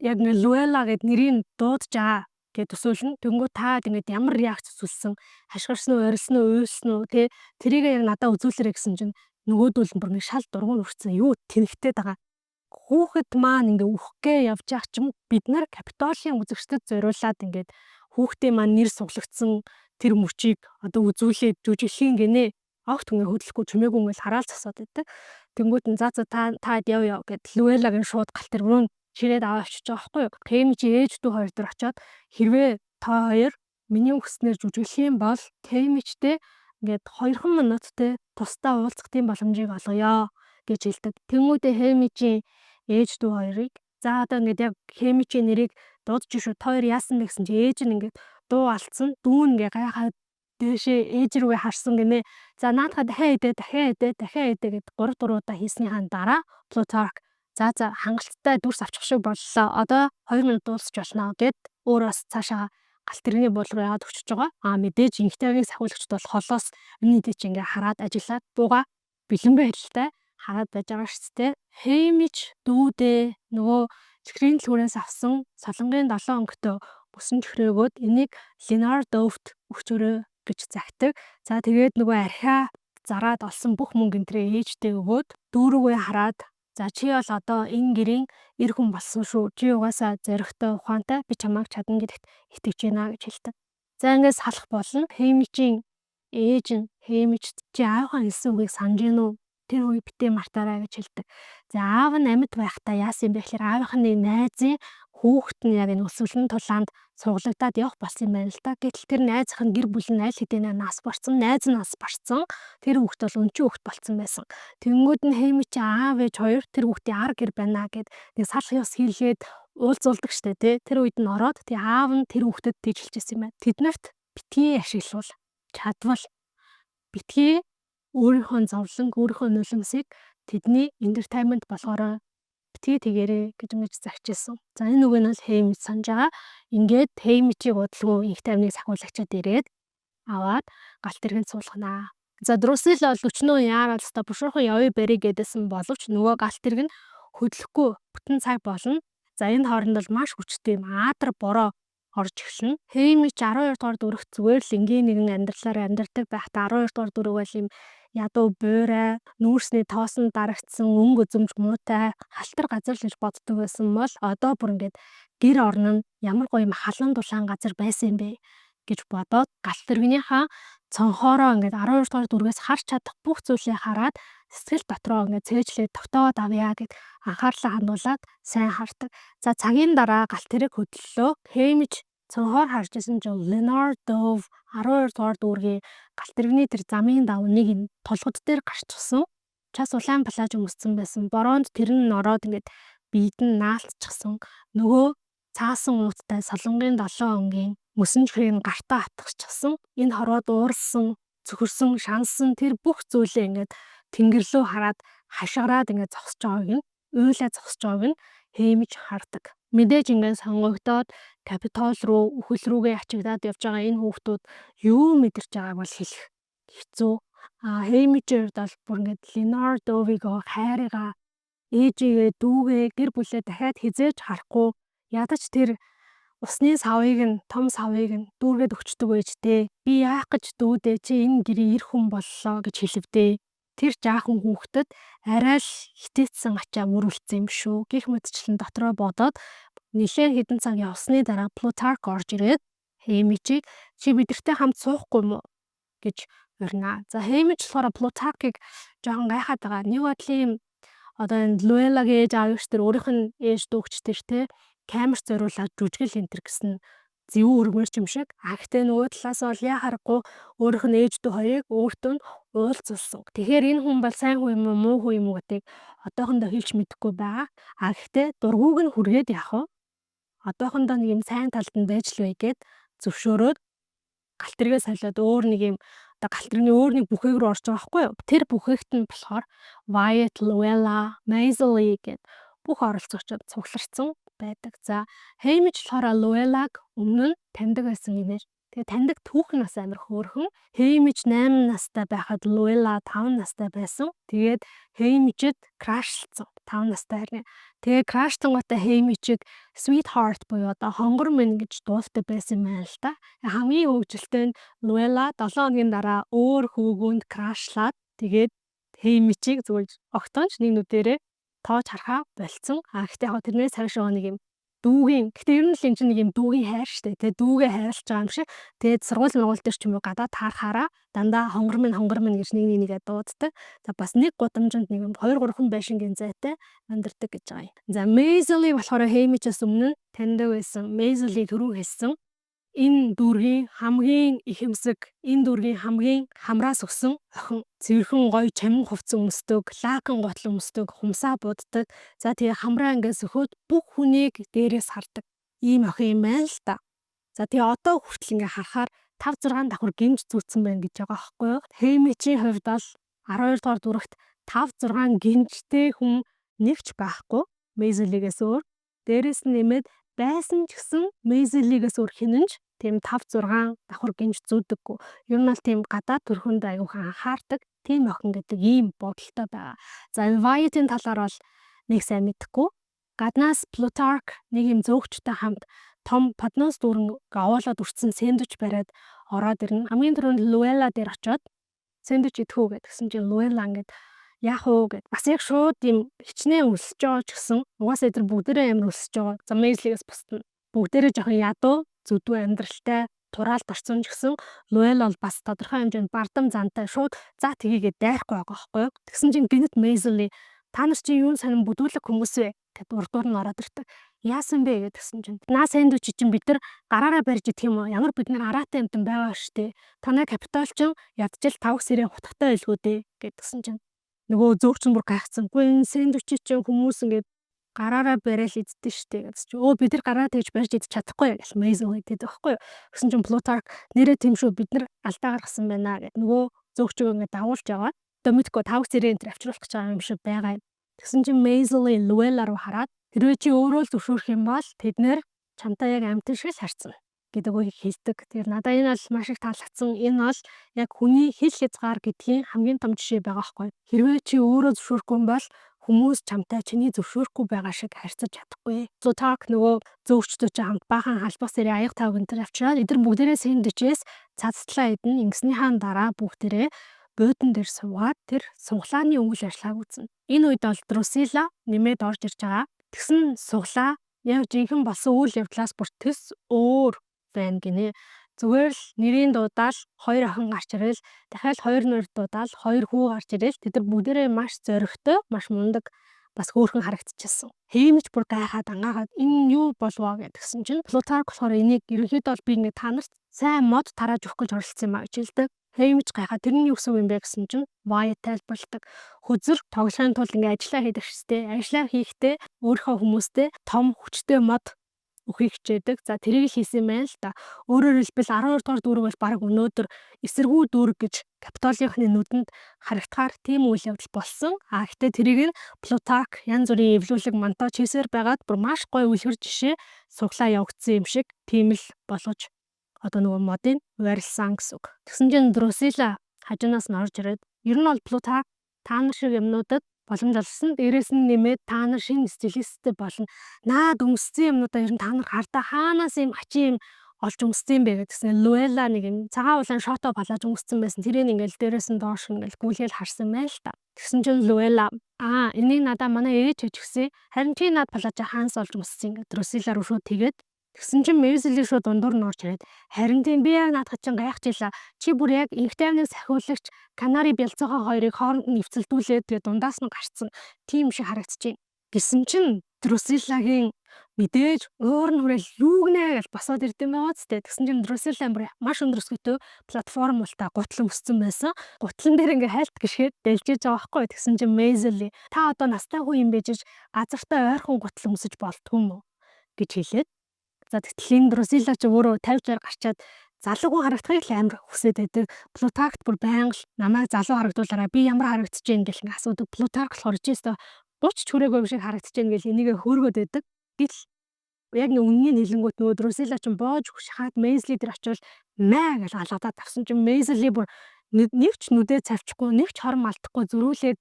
Яг ингээд Luella гэд нэрийг дуудаж байгаа гэж төсөөлнө. Тэнгүү таад ингээд ямар реакц үзүүлсэн, хашгирсан уу, орилсон уу, уйлсан уу тэ тэрийг яг надад үзүүлээрэй гэсэн чинь нөгөөдөл бүр нэг шал дургуун үрцэн юу тэнхтэй байгаа. Хүүхэд маань ингээ үхгээ явж байгаа ч юм бид нар Капитолийн үзэгчдэд зориулаад ингээд хүүхдийн маань нэр суглагдсан тэр мөчийг одоо үзүүлээд жүжиглэхийн гинэ. Огт ингээ хөдлөхгүй чимээгүй ингээл хараал засаад байдаг. Тэнгүүд нь за таад яв гэд Luella-гийн шууд галт тэр өрөөнд чирээд аваа авчиж байгаа байхгүй юу. Haymitch ээж дүү хоёр дээр очиод хэрвээ та хоёр миний хүснээр жүжиглэх юм бол Haymitchтэй ингээд 2 минуттай тусдаа уулзах тийм боломжийг олгоё гэж хэлдэг. Тэнгүүдээ Haymitch-ийн ээж дүү хоёрыг за одоо ингээд яг Haymitch-ийн нэрийг дуудаж шүү. Та хоёр яасан бэ гэсэн чи ээж нь ингээд дуу алдсан. Дүү нь ингээ гайхаад дээшээ ээж рүүгээ харсан гинэ. За наадхаа дахиад идэ гэд 3 дуруудаа хийснийхаа дараа Plutarch за хангалттай дүрс авчих шиг боллоо. Одоо 2 минут дуусч болно гэд өөрөөс цаашаа галт тэрэгний боол руу яваад өчөж байгаа. Мэдээж инхтайвыг сахиулагчд бол холоос өмнөдөө чи ингээ хараад ажиллаад бууга бэлэн байдалтай хараад байж байгаа шүү дээ. Haymitch дүүдээ нөгөө чихрийн дэлгүүрээс авсан солонгийн 7 өнгөтэй бүсэн чихрөөгөөд энийг Leonardo-т өгчөөрэй гэж загтаг. За тэгээд нөгөө архиа зараад олсон бүх мөнгө энтрээ ээжтэй өгөөд дүүрүүгээ хараад за чи бол одоо энэ гэрийн эр хүн болсон шүү. Чи угаасаа зоригтой ухаантай би чамайг чадна гэдэгт итгэж байна гэж хэлдэг. За ингээс салах болно. Haymitch-ийн ээж нь Haymitch чи аавынхаа хэлсэн үгийг санаж гин үү? Тэр үгийг битээ мартаарай гэж хэлдэг. За аав нь амьд байхдаа яасан юм бэ гэхээр аавынхны найзын хүүхэд нь яг энэ өсвөлэн тулаанд цуглагдаад явах болсон юм байна л да. Гэтэл тэр найзынх нь гэр бүл нь аль хэдийнэ нас барсан, найз нь нас барсан. Тэр хүүхэд бол өнчийн хүүхэд болсон байсан. Тэнгүүд нь Haymitch аав ээж хоёр тэр хүүхдийн ар гэр байна гэд нэг салах ёс хийлгээд уулзуулдаг штэ тий. Тэр үед нь ороод тий аав нь тэр хүүхдэд тэгж хэлчихсэн юм байна. Тэднэрт битгий ашиглавал чадвал битгий өөрийнхөө зовлон, өөрийнхөө нулимсыг тэдний entertainment болгоорой. Битгий тэгэрээ гэж ингэж загчээсэн. За энэ үг нь бол Haymitch санаж байгаа. Ингээд Haymitch-ийг удалгүй инх тайвныг сахиулагчаад ирээд аваад галт тэргэнд суулганаа За Drusilla бол өчнөө яарал та бушуухан явъя барь гэдээсэн боловч нөгөө галт тэрэг нь хөдлөхгүй бүтэн цаг болно. За энэ хооронд бол маш хүчтэй юм аадар бороо орж эхэлнэ. Хеймич 12 дугаар дүрх зүгээр л энгийн нэгэн амьдралаар амьдардаг байхдаа 12 дугаар дүрэг бол юм ядуу буурай, нүүрсний тоосон дарагдсан, өнгө үзэмж муутай, халтар газар л гэж боддог байсан бол одоо бүр ингээд гэр орно нь ямар гоё юм халуун дулаан газар байсан юм бэ гэж бодоод галт тэрэгнийхаа цонхоороо ингээд 12 дугаар дүргээс харж чадах бүх зүйлээ хараад сэтгэл дотроо ингээд цээжлээд тогтоод авъя гэд анхаарлаа хандуулад сайн хардаг. За цагийн дараа галт тэрэг хөдлөлөө. Хеймич цонхоор харж исэн чинь Leonard Dove 12 дугаар дүүргийн галт тэрэгний тэр замын давныг нь толгод дээр гарчихсан. Час улаан плаж өмссөн байсан. Бороонд тэр нь ороод ингээд биед нь наалтчихсан. Нөгөө цаасан ууттай солонгийн 7 өнгийн мөсөн чихрийг гартаа атгахчихсан. Энэ хорвоод уурсан, цөхөрсөн, шансан тэр бүх зүйлээ ингээд тэнгэр рүү хараад хашгираад ингээд зогсож байгааг нь уйлаа зогсож байгааг нь Хеймич хардаг. Мэдээж ингээд сонгогдоод Капитол руу үхэл рүүгээ ачигдаад явж байгаа энэ хүүхдүүд юу мэдэрч байгааг бол хэлэх хэцүү. Хеймичээр бол бүр ингээд Leonard Dove-ийг хайрыгаа ээжигээ дүүгээ гэр бүлээ дахиад хизээж харахгүй ядаж тэр усны савыг нь том савыг нь дүүргээд өгчдөг байжтэй. Би яах гэж дүүдээ чи энэ гэрийн эр хүн боллоо гэж хэлвдээ. Тэр жаахан хүүхдэд арай л хитээцсэн ачаа мөрүүлсэн юм шүү. Гэх мэтчлэн дотроо бодоод нэлээд хэдэн цаг явсны дараа Plutarch орж ирээд Хеймичийг чи бидэртэй хамт суухгүй мó гэж урина. За Хеймич болохоор Plutarch-ыг жоохон гайхаад байгаа. Нэг бодлын одоо энэ Luella-гийн ээж аавч тэр өөрийнх нь ээж дүүгч тэр те камер зориулаад жүжигэл энтер гэсэн зэвүү өргмөрч юм шиг. Гэхдээ нөгөө талаас бол яа харахгүй өөрийнх нь ээж дүү хоёрыг өөртөө нь уулзуулсан. Тэгэхээр энэ хүн бол сайн хүн юм уу муу хүн юм уу гэдгийг одоохондоо хэлж мэдэхгүй байгаа. Гэхдээ дургүйг нь хүргээд яах вэ? Одоохондоо нэг юм сайн талд нь байж л вэ гэд зөвшөөрөөд галт тэргээ солиод өөр нэг юм одоо галт тэрэгний өөр нэг бүхээг рүү орж байгаа байхгүй юу? Тэр бүхээгт нь болохоор Wyatt, Luella, Maisie гэд бүх оролцогчид цугларсан байдаг. За Хеймич болохоор Luella-г өмнө нь таньдаг байсан гинээр. Тэгээ таньдаг түүх нь бас амар хөөрхөн. Хеймич 8 настай байхад Luella 5 настай байсан. Тэгээд Хеймичэд крашлцсан 5 настай харин. Тэгээ краштангуудаа Хеймичийг Sweetheart буюу одоо хонгор минь гэж дуулдаг байсан юм байна л да. Хамгийн хөвгөлтэй нь Luella 7 хоногийн дараа өөр хөвгүүнд крашлаад тэгээд Хеймичийг зүгээр огтонч нэг нүдэрээ тоож харахаа болцсон. Гэхдээ яг тэрнээс цааш нэг юм дүүгийн. Гэхдээ ер нь л энэ чинь нэг юм дүүгийн хайр штэ. Тэгээ дүүгээ хайрлаж байгаа юм шиг. Тэгээд сургууль дээр ч юм уу гадаад таарахаараа дандаа хонгор минь гэж нэгээ дууддаг. За бас нэг гудамжинд нэг юм 2 3 байшингийн зайтай амьдардаг гэж байгаа юм. За Maisie болохоор Хеймичээс өмнө таньдаг байсан. Maisie түрүү хэлсэн. Энэ дүүргийн хамгийн ихэмсэг, энэ дүүргийн хамгийн хамраас өссөн охин. Цэвэрхэн гоё чамин хувцас өмсдөг, лакан готл өмсдөг, хумсаа буддаг. За тэгээ хамраа ингээс өхөөд бүх хүнийг дээрээс хардаг. Ийм охин юм байна л та. За тэгээ одоо хүртэл ингээ харахаар 5 6 давхар гинж зүүцсэн байна гэж байгаа байхгүй юу? Хеймичийн хувьд бол 12 дугаар дүрэгт 5 6 гинжтэй хүн нэгч байхгүй. Maisie-гээс өөр. Дээрээс нь нэмээд байсан ч гэсэн Maisie-гээс өөр хинэнч тийм 5 6 давхар гинж зүүддэггүй. Ер нь бол тийм гадаад төрхөнд аягүй анхаардаг тийм охин гэдэг ийм бодолтой байгаа. За Wyatt-ийн талаар бол нэг сайн мэдэхгүй. Гаднаас Plutarch нэг юм зөөгчтэй хамт том поднос дүүрэн овоолоод үрцэн сэндвич бариад ороод ирнэ. Хамгийн түрүүнд Luella дээр очиод сэндвич идэх үү гэдгсэн чинь Luella ингээд яах вэ гэд бас яг шууд юм хичнээн өлсөж байгаа ч гэсэн угаасаа эдгээр бүгдээрээ амар өлсөж байгаа. За Maisie-гээс бусдна. Бүгдээрээ жоохон ядуу зүдүү амьдралтай тураалд орсон ч гэсэн Luella бол бас тодорхой хэмжээнд бардам зантай шууд за тгийгээд дайрахгүй байгаа байхгүй юу. Тэгсэн чинь гинэт Maisie та нар чи юун сонин бүдүүлэг хүмүүс вэ гэд урдуур нь ороод ирдэг. Яасан бэ гэдгсэн чинь наа сэндвич чинь бид нар гараараа барьж идэх юм уу? Ямар бид нар араатай юмтан байгаа штэ. Танай капитолчин ядчил 5 сэрийн хутгатай байлгүй дээ гэдгсэн чинь нөгөө зөөгч нь бүр гайхсан. Үгүй энэ сэндвич чинь хүмүүс ингээд гараараа барайл иддэг штэ гэсэн чинь өө бид нар гараараа тэгж барьж идэж чадахгүй гэж Maisie гэдэг байхгүй юу. Гэсэн чинь Plutarch нэрээ тийм шүү бид нар алдаа гаргасан байна гэд нөгөө зөөгчөө ингээд дагуулж яваад одоо мэдгүй 5 сэрийн энэ авчруулах гэж байгаа юм шиг байгаа юм. Тэгсэн чинь Maisie Luella руу хараад хэрвээ чи өөрөө л зөвшөөрөх юм бол тэд нэр чамтай яг амтэн шиг л харцсан гэдэг үгийг хэлдэг. Тэгэхээр надад энэ бол маш их таалагдсан. Энэ бол яг хүний хэл хязгаар гэдгийн хамгийн том жишээ байгаа байхгүй. Хэрвээ чи өөрөө зөвшөөрөхгүй юм бол хүмүүс чамтай чиний зөвшөөрөхгүй байгаа шиг харьцаж чадахгүй. Plutarch нөгөө зөвчдөж хамт баахан халбас тэрэ аяг тав гэнтэр авчираад эдгээр бүгдээрээ сэндчээс цацтлаа идэн ингэснийхаа дараа бүгдээрээ буудан дээр суугаад тэр суглааны үйл ажиллагааг үзнэ. Энэ үед бол Drusilla нэмээд орж ирж байгаа. Тэгсэн суглаа яг жинхэнэ болсон үйл явдлаас бүр төс өөр байна гинэ. Зүгээр л нэрийн дуудаал 2 охин гарч ирэл дахиад 2 нэр дуудаал 2 хүү гарч ирэл тэд нар бүгдээрээ маш зоригтой, маш мундаг бас хөөрхөн харагдчихсан. Хэвнэж бүр гайхаад ангаагаад энэ юу болвоо гэдгсэн чинь Plutarch болохоор энийг ерөнхийдөө бол би ингэ та нарт сайн мод тарааж өгөх гэж оролцсон юм а гэж хэлдэг. Хэвнэж гайхаад тэрний юу гэсэн юм бэ гэсэн чинь Wyatt тайлбарладаг. Хөзөр тоглохын тулд ингэ ажиллаа хийдэг шээ. Ажиллаа хийхдээ өөрийнхөө хүмүүстэй том хүчтэй мод өхийг хичээдэг. За тэрийг л хийсэн юм байна л да. Өөрөөр хэлбэл 12 дугаар дүүрэг бол баг өнөөдөр эсэргүү дүүрэг гэж Капитолийнхны нүдэнд харагдахаар тийм үйл явдал болсон. Гэхдээ тэрийг нь Plutarch янз бүрийн эвлүүлэг монтаж хийсээр байгаад бүр маш гоё үлгэр жишээ суглаа явагдсан юм шиг тийм л болгож одоо нөгөө модын байрлсан гэсэн үг. Тэгсэн чинь Drusilla хажуунаас нь орж ирээд ер нь бол Plutarch та нар шиг юмнуудад боломж олсон. Дээрээс нь нэмээд та нар шинэ стилисттэй болно. Наад өмссөн юмнуудаа ер нь та нар хардаа хаанаас юм ачийн юм олж өмссөн бэ гэдгсэн. Luella нэг юм цагаан улаан шото балааж өмссөн байсан. Тэрийг ингээл дээрээс нь доош ингээл гүйлгээл харсан байл та. Тэгсэн чинь Luella энийг надаа манай ээж хийчихсэн. Харин чи над балаажа хаанаас олж өмссөн ингээд Drusilla руу шууд тэгээд тэгсэн чинь Maisel шууд дундуур нь орж ирээд харин тийм би яг наадах чинь гайхчихлаа. Чи бүр яг инхтэй амныг сахиулагч Canary бялцаагаа хоёрыг хооронд нь эвцэлдүүлээд тэгээ дундаас нь гарцсан. Тийм шиг харагдчихэв. Гэсэн чинь Drusilla-гийн мэдээж өөр нь хүрэл юугнэ гэж босоод ирдэм байгаа ч тэгсэн чинь Drusilla бүр маш өндөр өсгөтөө платформ ултаа гутлан өссөн байсан. Гутлан дээр ингээ хайлт гიშгээд дэлжиж байгаа байхгүй. Тэгсэн чинь Maisel та одоо настай хүн юм бижиж газартаа ойрхон гутлан өсөж болтгүй юм уу гэж хэлээд за тэгтэл Drusilla ч өөрөө 50-60 гарчаад залуу хүн харагдахыг л амар хүсээд байдаг. Plutarch бүр байнга л намайг залуу харагдуулаарай. Би ямар харагдаж байна гэх ингээ асуудаг. Plutarch болохоор жишээ буч чүрээгүй юм шиг харагдаж байна гэл энийгээ хөөргөд байдаг. Гэл яг нэг үннийг хэлэнгүүт нөгөө Drusilla ч боож хаад Maisel дээр очивол маа гэж алгадаад тавсан чинь Maisel бүр нэг ч нүдээ цавчихгүй, нэг ч хорон алдахгүй зөрүүлээд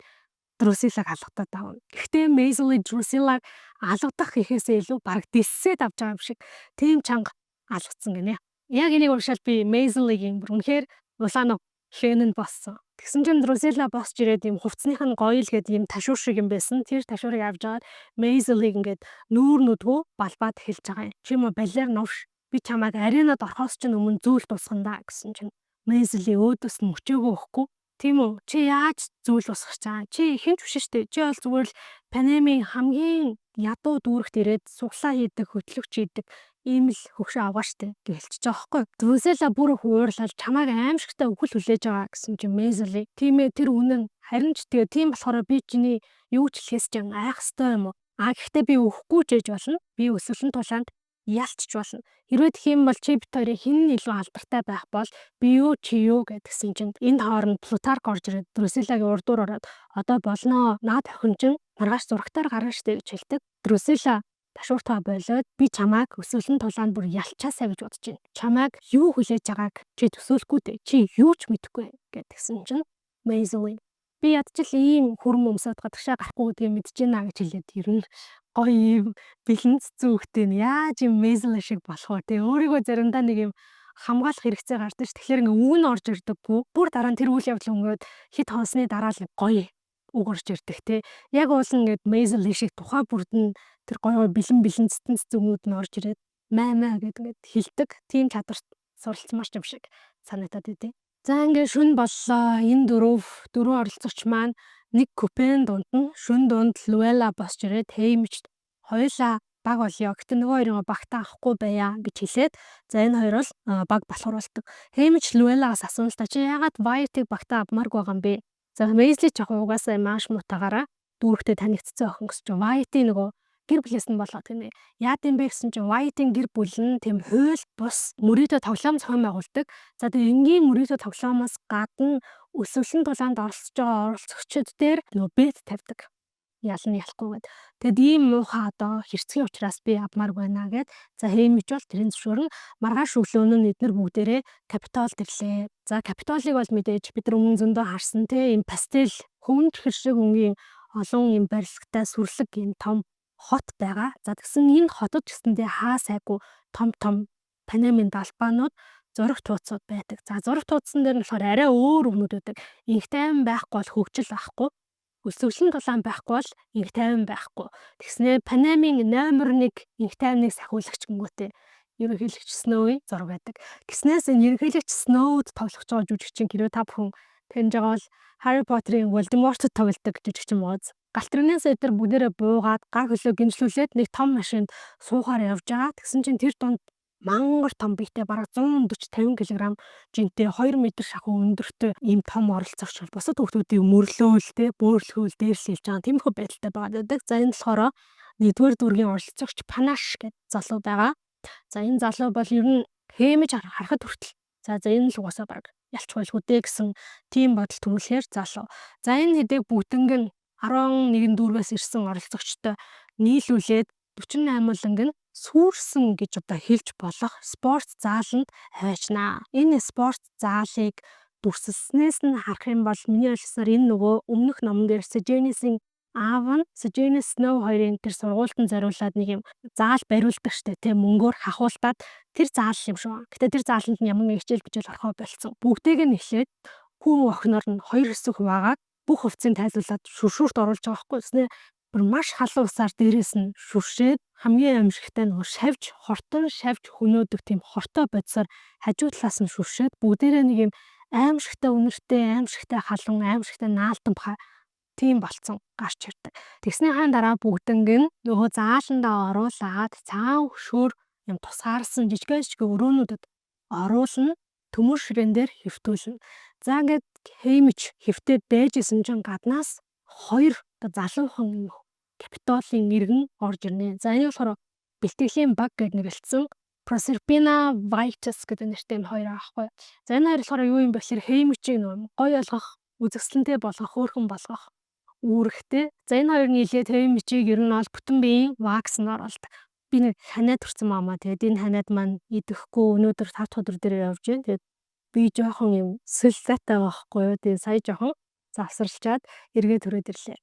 Drusilla-г алгадаад авна. Гэхдээ Maisel Drusilla-г алгадах гэхээсээ илүү баг диссээд авч байгаа юм шиг тийм чанга алгацсан гинэ. Яг энийг уушаал би Maisel-ийн бүр үнэхээр улаан фэн нь боссон. Тэгсэн чинь Drusilla босч ирээд юм хувцсных нь гоё л гээд юм ташуур шиг юм байсан. Тэр ташуурыг авч аваад Maisel-ийг ингээд нүүр нүдгүү балбаад эхэлж байгаа юм. Чи мө балер нувш. Би чамайг аренад орхоос чинь өмнө зүйл тусгандаа гэсэн чинь Maisel-ийн өөдөөс нь мөчөөгөө өгөхгүй. Тийм үү? Чи яаж зүйл усгах чаа? Чи хинч биш штэ. Чи бол зүгээр л Panem-ийн хамгийн ядуу дүүрэгт ирээд суглаа хийдэг, хөтлөгч хийдэг ийм л хөгшөө авгаа штэ гэлчихэж байгаа байхгүй. Drusilla бүр хуурлал чамайг аимшигтай өгөл хүлээж байгаа гэсэн чинь Maisel тийм ээ тэр үнэн харин ч тэгээ тийм болохоор би чиний юу ч хэлэхээс чинь айх хэвээр юм уу? Гэхдээ би өгөхгүй ч ээж болно. Би өсвөлэн тулаанд ялцч болно. Хэрвээ тэх юм бол чи бит хоёрын хэн нь илүү алдартай байх бол би юу чи юу гэдгсэн чинь энэ хооронд Plutarch орж ирээд Drusilla-гийн урдуур ороод одоо болноо. Наад охин чинь маргааш зурагтаар гарна штэ гэж хэлдэг. Drusilla ташууртаа болоод би чамайг өсвөлэн тулаанд бүр ялчаасаа гэж бодож байна. Чамайг юу хүлээж байгааг чи төсөөлөхгүй дээ. Чи юу ч мэдэхгүй гэдгсэн чинь Maisel би ядчил ийм хүрм өмсөд гадагшаа гарахгүй гэдгийг мэдэж байна гэж хэлээд ер нь гоё юм бэлэнц зүүхтэй нь яаж юм Maisel шиг болох вэ? Тэгээ өөрийгөө заримдаа нэг юм хамгаалах хэрэгцээ гардаг ш. Тэгэхээр ингээ үг нь орж ирдэггүй. Бүр дараа нь тэр үйл явдал өнгөрөөд хит хонсны дараа л гоё үг орж ирдэг те. Яг уул ингээд Maisel шиг тухай бүрдэн тэр гоё бэлэн цэцэн зүгнүүд нь орж ирээд маа гэд ингээд хилдэг. Тийм чадварт суралцмаар юм шиг санагдаад байдیں۔ За ингээ шүн боллоо. Энэ дөрөв оролцогч маань нэг купен дунд нь шүн дунд Luella босч ирээд Haymitch хоёулаа баг болёо. Гэтэ нөгөө хоёрын багтаа авахгүй байя гэж хэлээд за энэ хоёр бол баг болохоор болдог. Haymitch Luella-гаас асуусан л та чи яагаад Wyatt-ыг багтаа авмааргүй байгаа юм бэ? За Maisel ч яг угаасаа маш муутаагаараа дүүрэгтэй танигдсан охин гэсэн чинь Wyatt-ийн нөгөө гэр бүлээс нь болоод гинэ. Яад юм бэ гэсэн чинь Wyatt-ийн гэр бүл нь тийм хууль бус мөрөөдө тоглоом зохион байгуулдаг. За тэгээ энгийн мөрөөдө тоглоомоос гадна өсвөлэн тулаанд оролцож байгаа оролцогчид дээр нөгөө бет тавьдаг. ялна ялахгүйгээд. Тэгэд ийм муухай одоо хэрцгий учраас би авмааргүй байна гэд. За Хеймич бол тэрийн зөвшөөрөн маргааш өглөө нь эдгээр бүгдээрээ Capitol ирлээ. За Capitol-ыг бол мэдээж бид нар өмнө зөндөө харсан те ийм пастел хөвөндрөх шиг өнгийн олон ийм барилгатай сүрлэг ийм том хот байгаа. За тэгсэн энэ хотод гэсэндээ хаа сайгүй том Панамын далбаанууд зураг тууцууд байдаг. За зураг тууцсан дээр нь болохоор арай өөр өмнөд байдаг. Инх тайван байхгүй бол хөгжил байхгүй. Өсвөлэн дулаан байхгүй бол инх тайван байхгүй. Тэгснээр Панамын номер 1 инх тайвныг сахиулагч гингүүтэй ерөнхийлөгч Сноуи зураг байдаг. Гиснээс энэ ерөнхийлөгч Сноуд тоглож байгаа жүжигчин хэрвээ та бүхэн таньж байгаа бол Harry Potter-ын Voldemort тоглодог жүжигчин бооз. Галтрынаас эдгээр бүгдээрээ буугаад гар хөлөө гинжлүүлээд нэг том машинд суухаар явж байгаа. Тэгсэн чинь тэр дунд мангар том биетэй бараг 140-50 кг жинтэй 2 м шахуу өндөртэй ийм том оролцогч бусад хүмүүсийн мөрлөөл те бөөрөлхөөл дээрлж байгаа тиймэрхүү байдалтай байдаг. За энэ болохоор нэгдүгээр дүүргийн оролцогч Панаш гэдэг залуу байгаа. За энэ залуу бол ер нь хэмэж харахад хүртэл за энэ л угаасаа баг ялчгүй хүдээ гэсэн тийм бодол төрүүлэхээр залуу. За энэ хэдийг бүгднг нь 11 дүүргээс ирсэн оролцогчтой нийлүүлээд 48 ланг нь сүрсэн гэж одоо хэлж болох спорт зааланд аваачнаа. Энэ спорт заалыг дүрсэлснээс нь харах юм бол миний ойлгосоор энэ нөгөө өмнөх номон дээр Sejanus-ийн аав нь Sejanus Snow хоёрын тэр сургуультанд зориулаад нэг юм заал бариулдаг штэ тийм мөнгөөр хахуултаад тэр заал юм шүү. Гэтэ тэр зааланд ямар нэг хичээл бичээл орхоо болцсон. Бүгдийг нь эхлээд хүн охиноор нь 2 хэсэг хуваагаад бүх хувцсыг тайлуулаад шүршүүрт оруулж байгаа байхгүй юу? Бүр маш халуун усаар дээрээс нь шүршээд хамгийн аимшигтай нөгөө хортон шавж хөнөөдөг тийм хортой бодисоор хажуу талаас нь шүршээд бүгдээрээ нэг юм аимшигтай үнэртэй, аимшигтай халуун, аимшигтай наалтан баха тийм болцсон гарч ирдэг. Тэгснийхаа дараа бүгднг нь нөгөө зааландаа оруулаад цагаан хөшөөр юм тусгаарсан жижигэн өрөөнүүдэд оруулна, төмөр ширээн дээр хэвтүүлнэ. За ингээд Хеймич хэвтээд дайжсэн чинь гаднаас 2 залуухан Capitol-ийн иргэн орж ирнэ. За энэ болохоор бэлтгэлийн баг гэж нэрлэсэн Proserpina Vitus гэдэг нэртэй хоёр аахгүй. За энэ хоёр болохоор юу юм бэ гэхээр Хеймичийг гоё болгох, үзэсгэлэнтэй болгох, хөөрхөн болгох үүрэгтэй. За энэ хоёр нийлээд Хеймичийг ер нь бол бүтэн биеийн вакснд оруулдаг. Би нэг ханаад төрсэн маамаа. Тэгээд энэ ханаад маань идэхгүй өнөөдөр 5 өдөр дээр явж байна. Тэгээд би жоохон юм сэллэтэй байхгүй юу. Тэгээд сая жоохон завсарлчаад эргээд төрөөд ирлээ.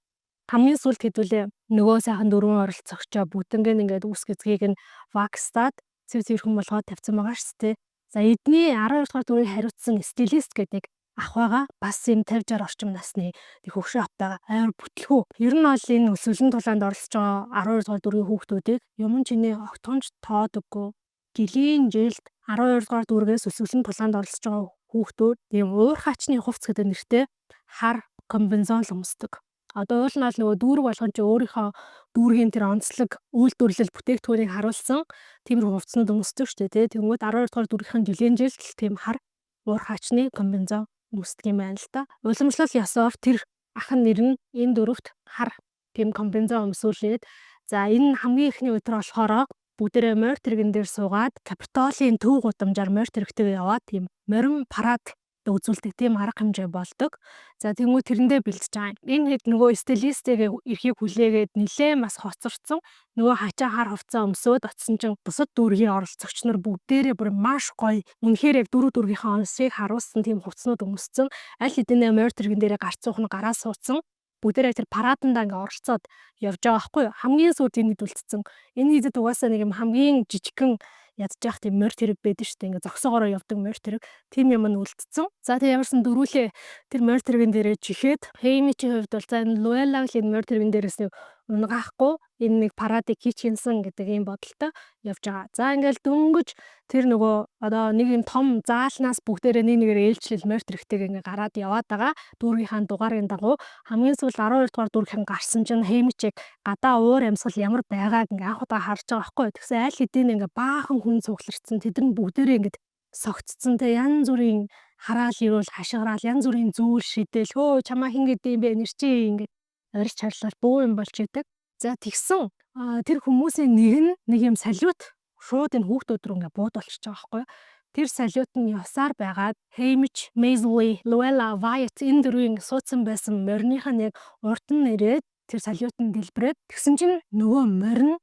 Хамгийн сүүлд хэдүүлээ нөгөө сайхан дөрвөн оролцогчоо бүгднг нь ингээд үс гэзгийг нь вакстаад цэв цэвэрхэн болгоод тавьсан байгаа шүү дээ. За эдний 12 дугаар дүрийг хариуцсан стилист гэдэг ах байгаа. Бас юм 50-60 орчим насны хөгшин ах байгаа. Амар бүтлгүү. Ер нь бол энэ өсвөлэн тулаанд оролцож байгаа 12 дугаар дүргийн хүүхдүүдийг юм чиний огтхонч тоодоггүй. Жилийн жилд 12 дугаар дүргээс өсвөлэн тулаанд оролцож байгаа хүүхдүүд тийм уурхаачны хувцс гэдэг нэртэй хар комбинзон өмсдөг. Одоо уул нь нөгөө дүүрэг болгон чи өөрийнхөө дүүргийн тэр онцлог үйлдвэрлэл бүтээгдэхүүнийг харуулсан тиймэр хувцснууд өмсдөг шүү дээ. Тэнгүүд 12 дугаар дүргийн жилийн жилд тийм хар уурхаачны комбинзон өмсдөг юм байна л да. Уламжлал ясаар тэр ах нь нэр нь энэ дөрөвт хар тийм комбинзон өмсүүлээд за энэ хамгийн ихний өдөр болохоор бүгдээрээ морь тэрэгэн дээр суугаад Capitol-ийн төв гудамжаар морь тэрэгтэйгээ яваад тийм морин парад үзүүлдэг тийм арга хэмжээ болдог. За тэгмүү тэрэндээ бэлдэж байгаа. Энэ хэд нөгөө стилистээ эрхийг хүлээгээд нилээ бас хоцорсон. Нөгөө хачаа хар хувцас өмсөөд очсон чинь бусад дүүргийн оролцогч нар бүгдээрээ бүр маш гоё үнэхээр яг дөрөв дүүргийнхээ онцлог харуулсан тийм хувцснууд өмссөн. Аль хэдийнэ морь тэрэгэн дээрээ гарч суух нь гараа суудсан. Бүгдээрээ тэр парадандаа ингээ оролцоод явж байгаа байхгүй юу? Хамгийн сүүлд энэ хэд үлдсэн. Энэ хэдэд угаасаа нэг юм хамгийн жижигхэн ядж явах тийм морь тэрэг байдаг шүү дээ. Ингээ зогсоогоороо явдаг морь тэрэг. Тим юм нь үлдсэн. За тэг ямарсан дөрүүлээ тэр морь тэрэгэн дээрээ чихээд Хеймичийн хувьд бол за энэ Луэлаг л энэ морь тэрэгэн дээрээс нэг унгаахгүй энэ нэг парадыг хийчихсэн гэдэг ийм бодолтой явж байгаа. За ингээл дөнгөж тэр нөгөө одоо нэг юм том заалнаас бүгдээрээ нэг нэгээр ээлжлэл морь тэрэгтэйг ингээ гараад яваад байгаа. Дүүргийнхаа дугаарын дагуу хамгийн сүүл 12 дугаар дүүргийнхэн гарсан чинь Хеймичийг гадаа уур амьсгал ямар байгааг ингээ анх удаа харж байгаа байхгүй. Тэгсэн аль хэдийн ингээ баахан хүн цугларцсан тэд нар бүгдээрээ ингээ согтцсон те янз бүрийн хараал ирүүл хашгираал янз бүрийн зүйл шидэл хөө чамаа хин гэдэг юм бэ нэр чи ингээ орич харлал бөө юм болж идэг. За тэгсэн тэр хүмүүсийн нэг юм салют шууд энэ хүүхдүүд рүү ингээ буудуулчихж байгаа байхгүй. Тэр салют нь явсаар байгаад Hamish, Maisley, Luella, Wyatt энэ дөрвийн суудсан байсан морьных нь яг урд нь нэрээд тэр салютын дэлбэрээд тэгсэн чинь нөгөө морин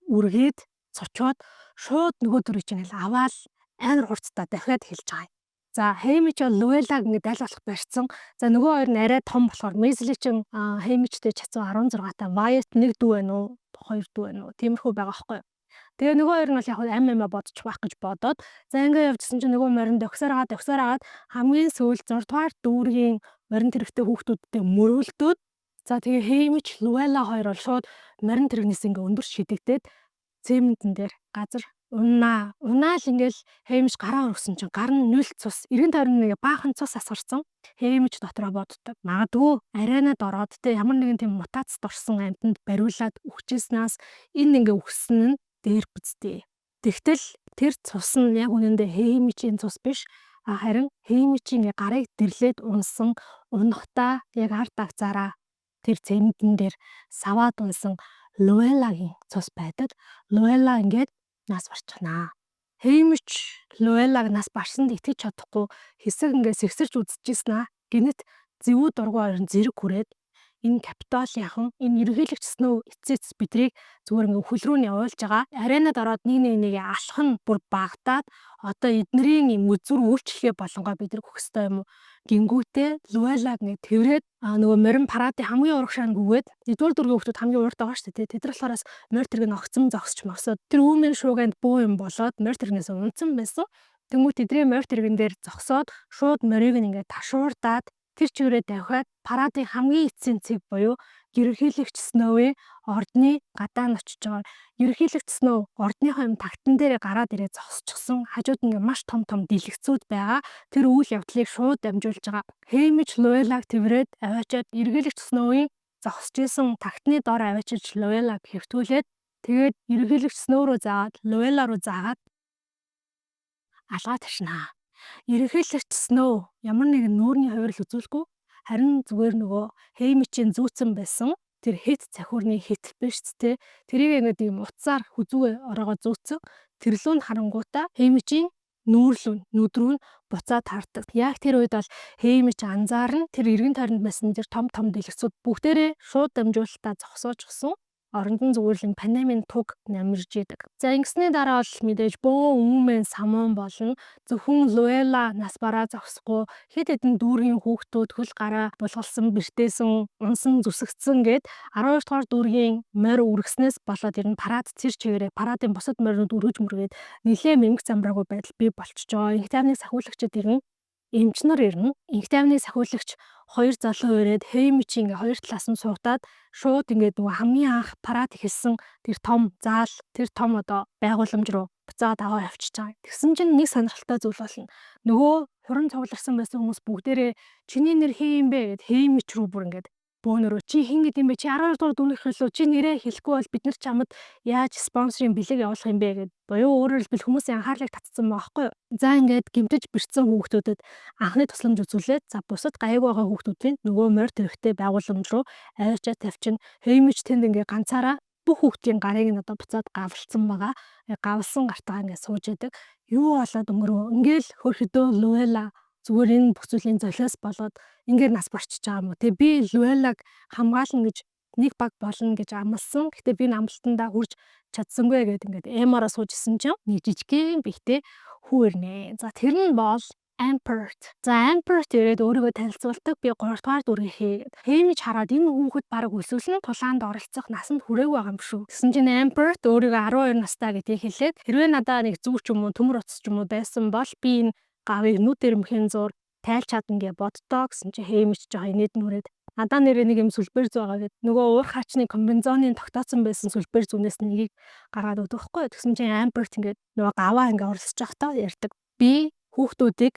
үргээд цочоод шууд нөгөө төрөй чинь ингээл аваад амар хурцтай дахиад хэлж байгаа юм. За Хеймич бол Луэлаг ингээд аль болох барьцсан. За нөгөө хоёр нь арай том болохоор Мейзли чин Хеймичтэй чацуу 16 та Вайт нэг дүү байна уу? Хоёр дүү байна уу? Тиймэрхүү байгаа байхгүй юу? Тэгээ нөгөө хоёр нь бол яг амиа бодчих байх гэж бодоод за ингээд явжсэн чинь нөгөө морин дөхсөөр агаад хамгийн сүүлд 6 дугаар дүүргийн морин тэрэгтэй хүүхдүүдтэй мөрөлдөөд за тэгээ Хеймич Луэла хоёр бол шууд морин тэрэгнээс ингээд өндөр шидэгдээд цементэн дээр газар унаа л ингээл Хеймич гараа өргсөн чинь гар нь нүлт цус эргэн тойрон нэг баахан цус асгарсан. Хеймич дотроо боддог. Магадгүй арайнад ороод те ямар нэгэн тийм мутацд орсон амьтанд бариулаад үхчихснаас энэ ингээ үхсэн нь дээр бүзтэй. Тэгтэл тэр цус нь яг үнэндээ Хеймичийн цус биш. Харин Хеймичийн гарыг дэрлээд унсан унахтаа яг ард агцаараа тэр цементэн дээр саваад унсан Луэлагийн цус байдаг. Луэла ингээд нас барчихнаа. Хеймич Луэлаг нас барсанд итгэж чадахгүй хэсэг ингээ сэгсэрч үзчихсэн аа. Гэнэт зэвүү дургу хоёр зэрэг хүрээд энэ Капитолийнхан энэ ерөнхийлөгч Сноу эцэц бидрийг зүгээр ингээ хөл рүү нь явуулж байгаа. Аренад ороод нэг алах нь бүр багтаад одоо эднэрийн юм үзүр үйлчлэхээ болонгоо бид нар хөх ёстой юм уу? Гингүүтээ Луэлаг ингээ тэрвэрэд нөгөө морин парадын хамгийн урагшаанд гүгээд 2-р дөргийн хүмүүс хамгийн урд байгаа шүү дээ. Тэд нар болохоор морь тэрэг нь огцом зогсч мосоод тэр үүмэн шууганд буу юм болоод морь тэрэгнээс унтсан байсан. Тэнгүү тэдний морь тэрэгэн дээр зогсоод шууд морийг ингээ ташуурдаад тэр чигээрээ давхиад парадын хамгийн эцсийн цэг буюу ерөнхийлөгч Сноуийн ордны гадаа нь очиж байгаа. Ерөнхийлөгч Сноу ордныхоо юм тагтан дээр гараад ирээ зогсчихсон. Хажууд ингээ маш том дэлгэцүүд байгаа. Тэр үйл явдлыг шууд дамжуулж байгаа. Хеймич Луэлаг тэрвэрэд аваачаад ерөнхийлөгч Сноуийн зогсож исэн тагтны дор аваачиж Луэлаг хэвтүүлээд тэгээд ерөнхийлөгч Сноу руу заагаад Луэла руу заагаад алгаа тавьшнаа. Ерөнхийлөгч Сноу ямар нэгэн нүүрний хувирал үзүүлэхгүй харин зүгээр нөгөө Хеймичийн зүүцэн байсан тэр хит цахиурны хит биш тэ тэрийг нэг юм утсаар хүзүүгээ ороогоо зүүцэн тэрлүү нь харангуудаа Хеймичийн нүүрлүү нүдрүү нь буцаад хардаг. Яг тэр үед бол Хеймич анзаарна тэр эргэн тойронд байсан тэр том дэлгэцүүд бүгдээрээ шууд дамжуулалтаа зогсоож гисэн. Оронд нь зүгээр л пандемийн туг намирж идэг. За ингэсний дараа бол мэдээж бөө өмнө самуун болно. Зөвхөн Луэла нас бараа зогсохгүй хэд хэдэн дүүргийн хүүхдүүд хөл гараа булгалсан, бэртээсэн, унсан, зүсэгдсэн гэд 12 дугаар дүүргийн морь үргэснээс болоод ер нь парад цэр чигээрээ парадын бусад моринууд өргөж мөргээд нэлээ мэмэг замбраагүй байдал бий болчихж байгаа. Инх тайвны сахиулагчид ирнэ. Эмч нар ирнэ. Инх тайвны сахиулагч хоёр залуу ирээд Хеймич ингээ хоёр талаас нь суудаад шууд ингээд нөгөө хамгийн анх парад эхэлсэн тэр том заал тэр том одоо байгууламж руу буцаад аваа явчихж байгаа. Тэгсэн чинь нэг сонирхолтой зүйл болно. Нөгөө хуран цугларсан байсан хүмүүс бүгдээрээ чиний нэр хин юм бэ гэд Хеймич рүү бүр ингээд бөөнөрөө чи хин гэдэм бэ? Чи 12 дугаар дүнийх хэлөө чи нэрээ хэлэхгүй бол бид нар чамд яаж спонсорын бэлэг явуулах юм бэ гэд буюу өөрөөр хэлбэл хүмүүсийн анхаарлыг татсан байгаа байхгүй юу? За ингээд гимтэж бэрцсэн хүүхдүүдэд анхны тусламж үзүүлээд за бусад гайг байгаа хүүхдүүдийн нөгөө морь тэрэгтэй байгууламж руу аваачаа тавьчин Хеймич тэнд ингээ ганцаараа бүх хүүхдийн гарыг нь одоо буцаад гавлцсан байгаа. Гавлсан гартаа ингээ сууж яадаг. Юу болоод өнгөрөө ингээл хөрхөдөө Луэла зүгээр энэ бүх зүйлийн золиос болоод ингээд нас барчиж байгаа юм уу. Тэгээ би Луэлаг хамгаална гэж нэг баг болно гэж амласан. Гэтэ би амлалтандаа хүрч чадсангүй гэд ингээд эмаараа суужсэн чинь нэг жижигхэн бихтэй хүү ирнэ. За тэр нь бол Ampert. За Ampert ирээд өөрийгөө танилцуулдаг. Би 3 дугаар дүргийнхээ Хеймич хараад энэ хүүхэд бараг өсвөл нь тулаанд оролцох насанд хүрээгүй байгаа юм шүү. Гэсэн чинь Ampert өөрийгөө 12 настай гэдгийг хэлээд хэрвээ надаа нэг зүг ч юм уу төмөр утас ч юм уу байсан бол би энэ гавыг нүд эрмхэн зур тайлч чадна гэж боддоо гэсэн чи Хеймич жоо инээд нүрээд надаа нэрээ нэг юм сүлбэр зүү байгаа гэд нөгөө уур хаачны комбинзоны тогтооцсон байсан сүлбэр зүүнээс нэгийг гаргаад өгдөг хгүй. Тэгсэн чинь Ampert ингээд нөгөө гаваа ингээ оролцож явахдаа ярьдаг. Би хүүхдүүдийг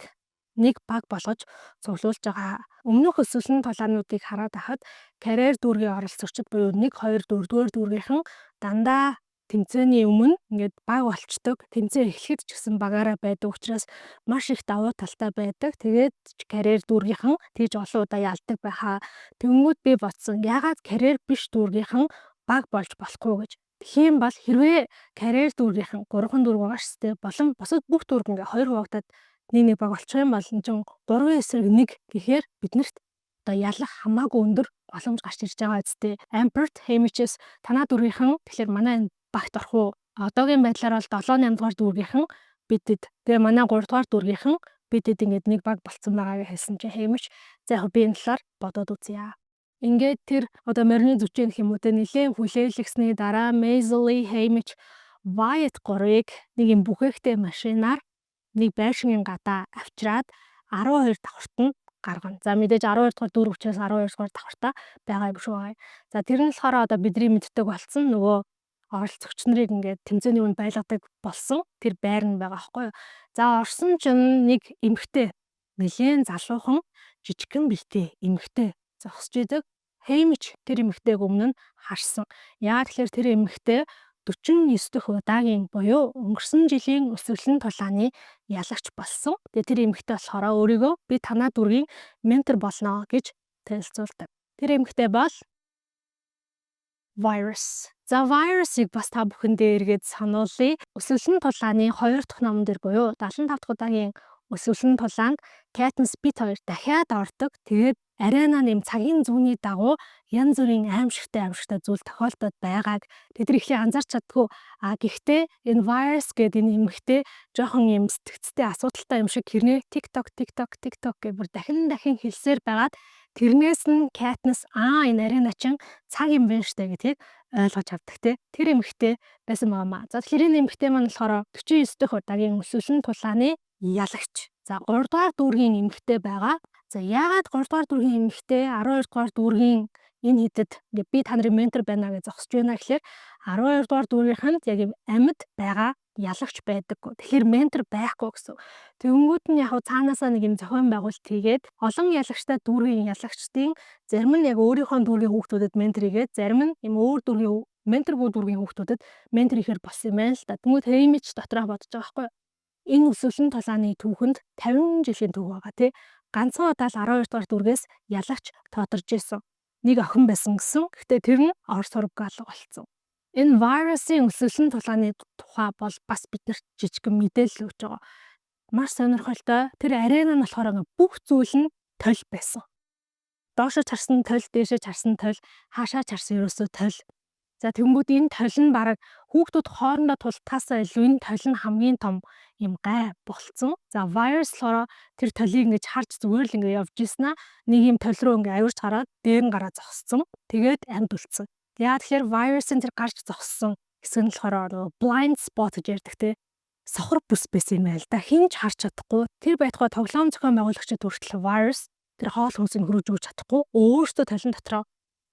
нэг баг болгож цуглуулж байгаа. Өмнөх өсвөлн тулаануудыг хараад ахад карьер дүүргийн оролцогчид буюу 1 2 4-р дүүргийнхэн дандаа тэмцээний өмнө ингээд баг болчдөг. Тэмцээн эхлэхэд ч гэсэн багаараа байдаг учраас маш их давуу талтай байдаг. Тэгээд карьер дүүргийнхэн тэгж олон удаа ялдаг байхаа. Тэнгүүд би бодсон. Ягаад карьер биш дүүргийнхэн баг болж болохгүй гэж. Тэгхийн бол хэрвээ карьер дүүргийнхэн 3 дүүрэг байгаа шүү дээ. Болон бусад бүх дүүрэг ингээ 2 хуваагдаад нэг баг болчих юм бол энэ чинь 3 эсрэг 1 гэхээр биднэрт одоо ялах хамаагүй өндөр боломж гарч ирж байгаа үстэй. Ampered Hamish-с танаа дүүргийнхэн тэгэхээр манай энэ багт орох уу? Одоогийн байдлаар бол 7-8 дугаар дүүргийнхэн бидэд. Тэгээ манай 3 дугаар дүүргийнхэн бидэд ингээд нэг баг болцсон байгаа гэж хэлсэн чи Hamish. За яг би энэ талаар бодоод үзье. Ингээд тэр одоо морины зүчээ гэх юм уу те нэлээд хүлээлгсэний дараа Maisie, Hamish, Wyatt 3-ыг нэг юм бүхэхтэй машинаар нэг байшингийн гадаа авчираад 12 давхарт нь гаргана. За мэдээж 12 дугаар дүүрэг учраас 12 дугаар давхартаа байгаа юм шүү. За тэр нь болохоор одоо бидний мэддэг болсон нөгөө оролцогч нарыг ингээд тэмцээний үнд байлгадаг болсон тэр байр нь байгаа байхгүй юу. За орсон чинь нэг эмэгтэй нэлээд залуухан жижигхэн бэлтээ эмэгтэй зогсож идэг. Hamish тэр эмэгтэйг өмнө нь харсан. Яагаад тэгэхээр тэр эмэгтэй 49 дэх удаагийн буюу өнгөрсөн жилийн өсвөлэн тулааны ялагч болсон. Тэгээ тэр эмэгтэй болохоор өөрийгөө би танаа дүүргийн ментор болно гэж танилцуулдаг. Тэр эмэгтэй бол Virus. За Virus-ыг бас та бүхэндээ эргээд сануулъя. Өсвөлэн тулааны 2 дахь номон дээр буюу 75 дахь удаагийн өсвөлэн тулаанд Katniss бит хоёр дахиад ордог. Тэгээд арайна нэм цагийн зүүнний дагуу янз бүрийн аимшигтай зүйл тохиолдоод байгааг тэд нар ихлэ анзаарч чаддгүй. Гэхдээ энэ Virus гэдэг энэ эмэгтэй жоохон юм сэтгцтэй асуудалтай юм шиг хэрнээ TikTok гэж бүр дахин хэлсээр байгаад тэрнээс нь Katniss энэ арайна чин цаг юм байна штэ гэдгийг ойлгож авдаг те. Тэр эмэгтэй байсан баамаа. За тэгэхээр энэ эмэгтэй маань болохоор 49 дахь удаагийн өсвөлэн тулааны ялагч. За 3 дугаар дүүргийн эмэгтэй байгаа. За яагаад 3 дугаар дүүргийн эмэгтэй 12 дугаар дүүргийн энэ хэдэд ингээ би та нарын ментор байна гэж зогсож байна гэхээр 12 дугаар дүүргийнхэнд яг юм амьд байгаа ялагч байдаггүй. Тэгэхээр ментор байхгүй гэсэн. Тэнгүүд нь яг цаанаасаа нэг юм зохион байгуулалт хийгээд олон ялагчтай дүүргийн ялагчдын зарим нь яг өөрийнхөө дүүргийн хүүхдүүдэд ментор хийгээд зарим нь юм өөр дүүргийн менторгүй дүүргийн хүүхдүүдэд ментор хийхээр болсон юм байна л да. Тэнгүүд Hamish дотроо бодож байгаа байхгүй. Энэ өсвөлэн тулааны түүхэнд 50 жилийн түүх байгаа тий. Ганцхан удаа л 12 дугаар дүүргээс ялагч тодорж исэн. Нэг охин байсан гэсэн. Гэхдээ тэр нь Орос сургал болсон. Энэ Virus-ийн өсвөлэн тулааны тухай бол бас биднэрт жижигхэн мэдээлэл өгч байгаа. Маш сонирхолтой. Тэр арайна нь болохоор бүх зүйл нь толь байсан. Доошо чарсан толь, дээшээ чарсан толь, хаашаа чарсан ерөөсөө толь. За тэнгүүд энэ толь нь бараг хүүхдүүд хоорондоо тултахаасаа илүү энэ толь нь хамгийн том юм гай болцсон. За Virus болохоор тэр толийг ингэж харж зүгээр л ингэ явж ийснаа нэг юм толь руу ингэ авирч хараад дээр нь гараа зогссон. Тэгээд амьд үлдсэн. Яа тэгэхээр Virus-ын тэр гарч зогссон хэсэг нь болохоор blind spot гэж ярьдаг те. Сохор бүс байсан юм байл да. Хинч харж чадахгүй. Тэр байтугай тоглоом зохион байгуулагчид хүртэл Virus тэр хоол хүнсийг хөрөж өгч чадахгүй. Өөрөөсөө толин дотроо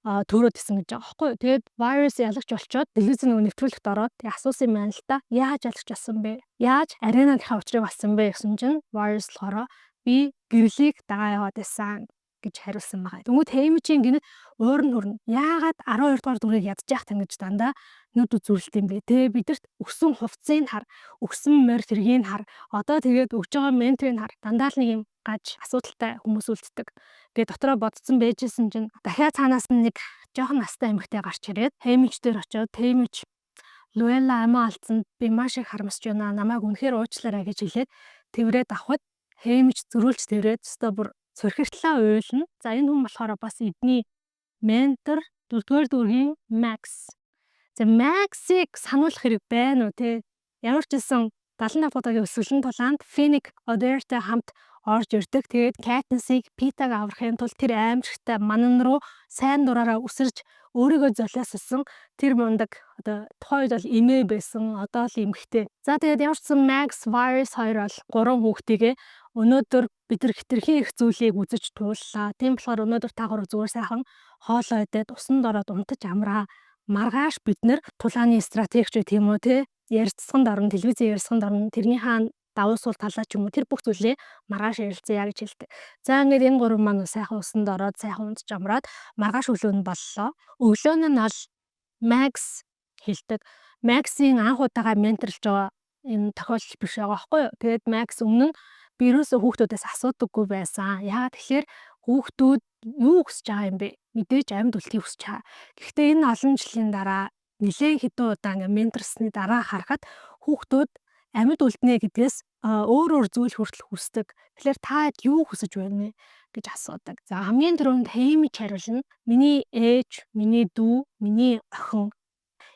төрөөд исэн гэж байгаа байхгүй юу. Тэгээд Virus ялагч болчоод телевизэн нөгөө нэвтрүүлэгт ороод асуусан юм байна л да. Яаж ялагч болсон бэ? Яаж арайна гэх учрыг болсон бэ гэсэн чинь Virus болохоор би гэрлийг дагаа яваад байсан гэж хариулсан байгаа. Тэнгүүд Hamish-ийн гинэ уурн хөрн. Яагаад 12 дугаар дүрийг ядчих тань гэж дандаа нүд үзүүлэлт юм бэ те. Бидэрт өгсөн хувцсыг хар, өгсөн морь тэргийг хар. Одоо тэгээд өгж байгаа менторыг хар. Дандаа л нэг юм гаж асуудалтай хүмүүс үлддэг. Тэгээ дотроо бодсон байжсэн чинь дахиад цаанаас нь нэг жоохон настай эмэгтэй гарч ирээд Hamish дээр очиод Hamish Luella амиа алдсанд би маш их харамсаж байна. Намайг үнэхээр уучлаарай гэж хэлээд тэврээд авахд Hamish зөрүүлж тэврээд өстө бүр цорхиртлаа уйлна. За энэ хүн болохоор бас эдний ментор 4-р дүүргийн Max. За Max-ыг сануулах хэрэг байна уу те? Ямар ч гэсэн 75 удаагийн өсвөлэн тулаанд Finnick Odairтай хамт орж ирдэг. Тэгээд Katniss-ыг Pita-г аврахын тулд тэр аимшигтай манан руу сайн дураараа үсэрж өөрийгөө золиоссон тэр мундаг одоо тухайд бол эмээ байсан. Одоо л эмэгтэй. За тэгээд ямар ч гэсэн Max, Virus хоёр бол 3 хүүхдийгээ өнөөдөр бид нар хитрхийн их зүйлийг үзэж тууллаа. Тийм болохоор өнөөдөр та гурав зүгээр сайхан хоолоо идээд усанд ороод унтаж амраа. Маргааш бид нар тулааны стратегич гэх юм уу те ярилцсанд орно, телевизээр ярилцсанд орно. Тэрний хаана давуу сул талаа ч юм уу тэр бүх зүйлээ маргааш ярилцъя гэж хэлдэг. За ингээд энэ гурав маань сайхан усанд ороод сайхан унтж амраад маргааш өглөө нь боллоо. Өглөө нь бол Max хэлдэг. Max-ийн анх удаага менторлж байгаа энэ тохиолдол биш байгаа байхгүй юу? Тэгээд Max өмнө нь би ерөөсөө хүүхдүүдээс асуудаггүй байсан. Яагаад тэгэхээр хүүхдүүд юу хүсэж байгаа юм бэ? Мэдээж амьд үлдхийг хүсэж байгаа. Гэхдээ энэ олон жилийн дараа нэлээд хэдэн удаа ингээ менторсны дараа харахад хүүхдүүд амьд үлднэ гэдгээс өөр зүйл хүртэл хүсдэг. Тэгэхээр та юу хүсэж байна вэ гэж асуудаг. За хамгийн түрүүнд Хеймич хариулна. Миний ээж, миний дүү, миний охин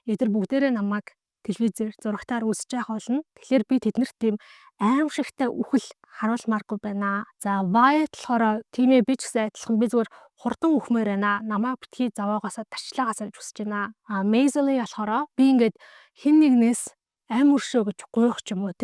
эдгээр бүгдээрээ намайг телевизээр зурагтаар үзэж байх болно. Тэгэхээр би тэднэрт тийм аимшигтай үхэл харуулмааргүй байна. За Wyatt болохоор тийм ээ би ч гэсэн адилхан би зүгээр хурдан үхмээр байна. Намайг битгий заваагаасаа тарчлагаасаа гэж хүсэж байна. Maisie болохоор би ингээд хэн нэгнээс ам өршөө гэж гуйх ч юм уу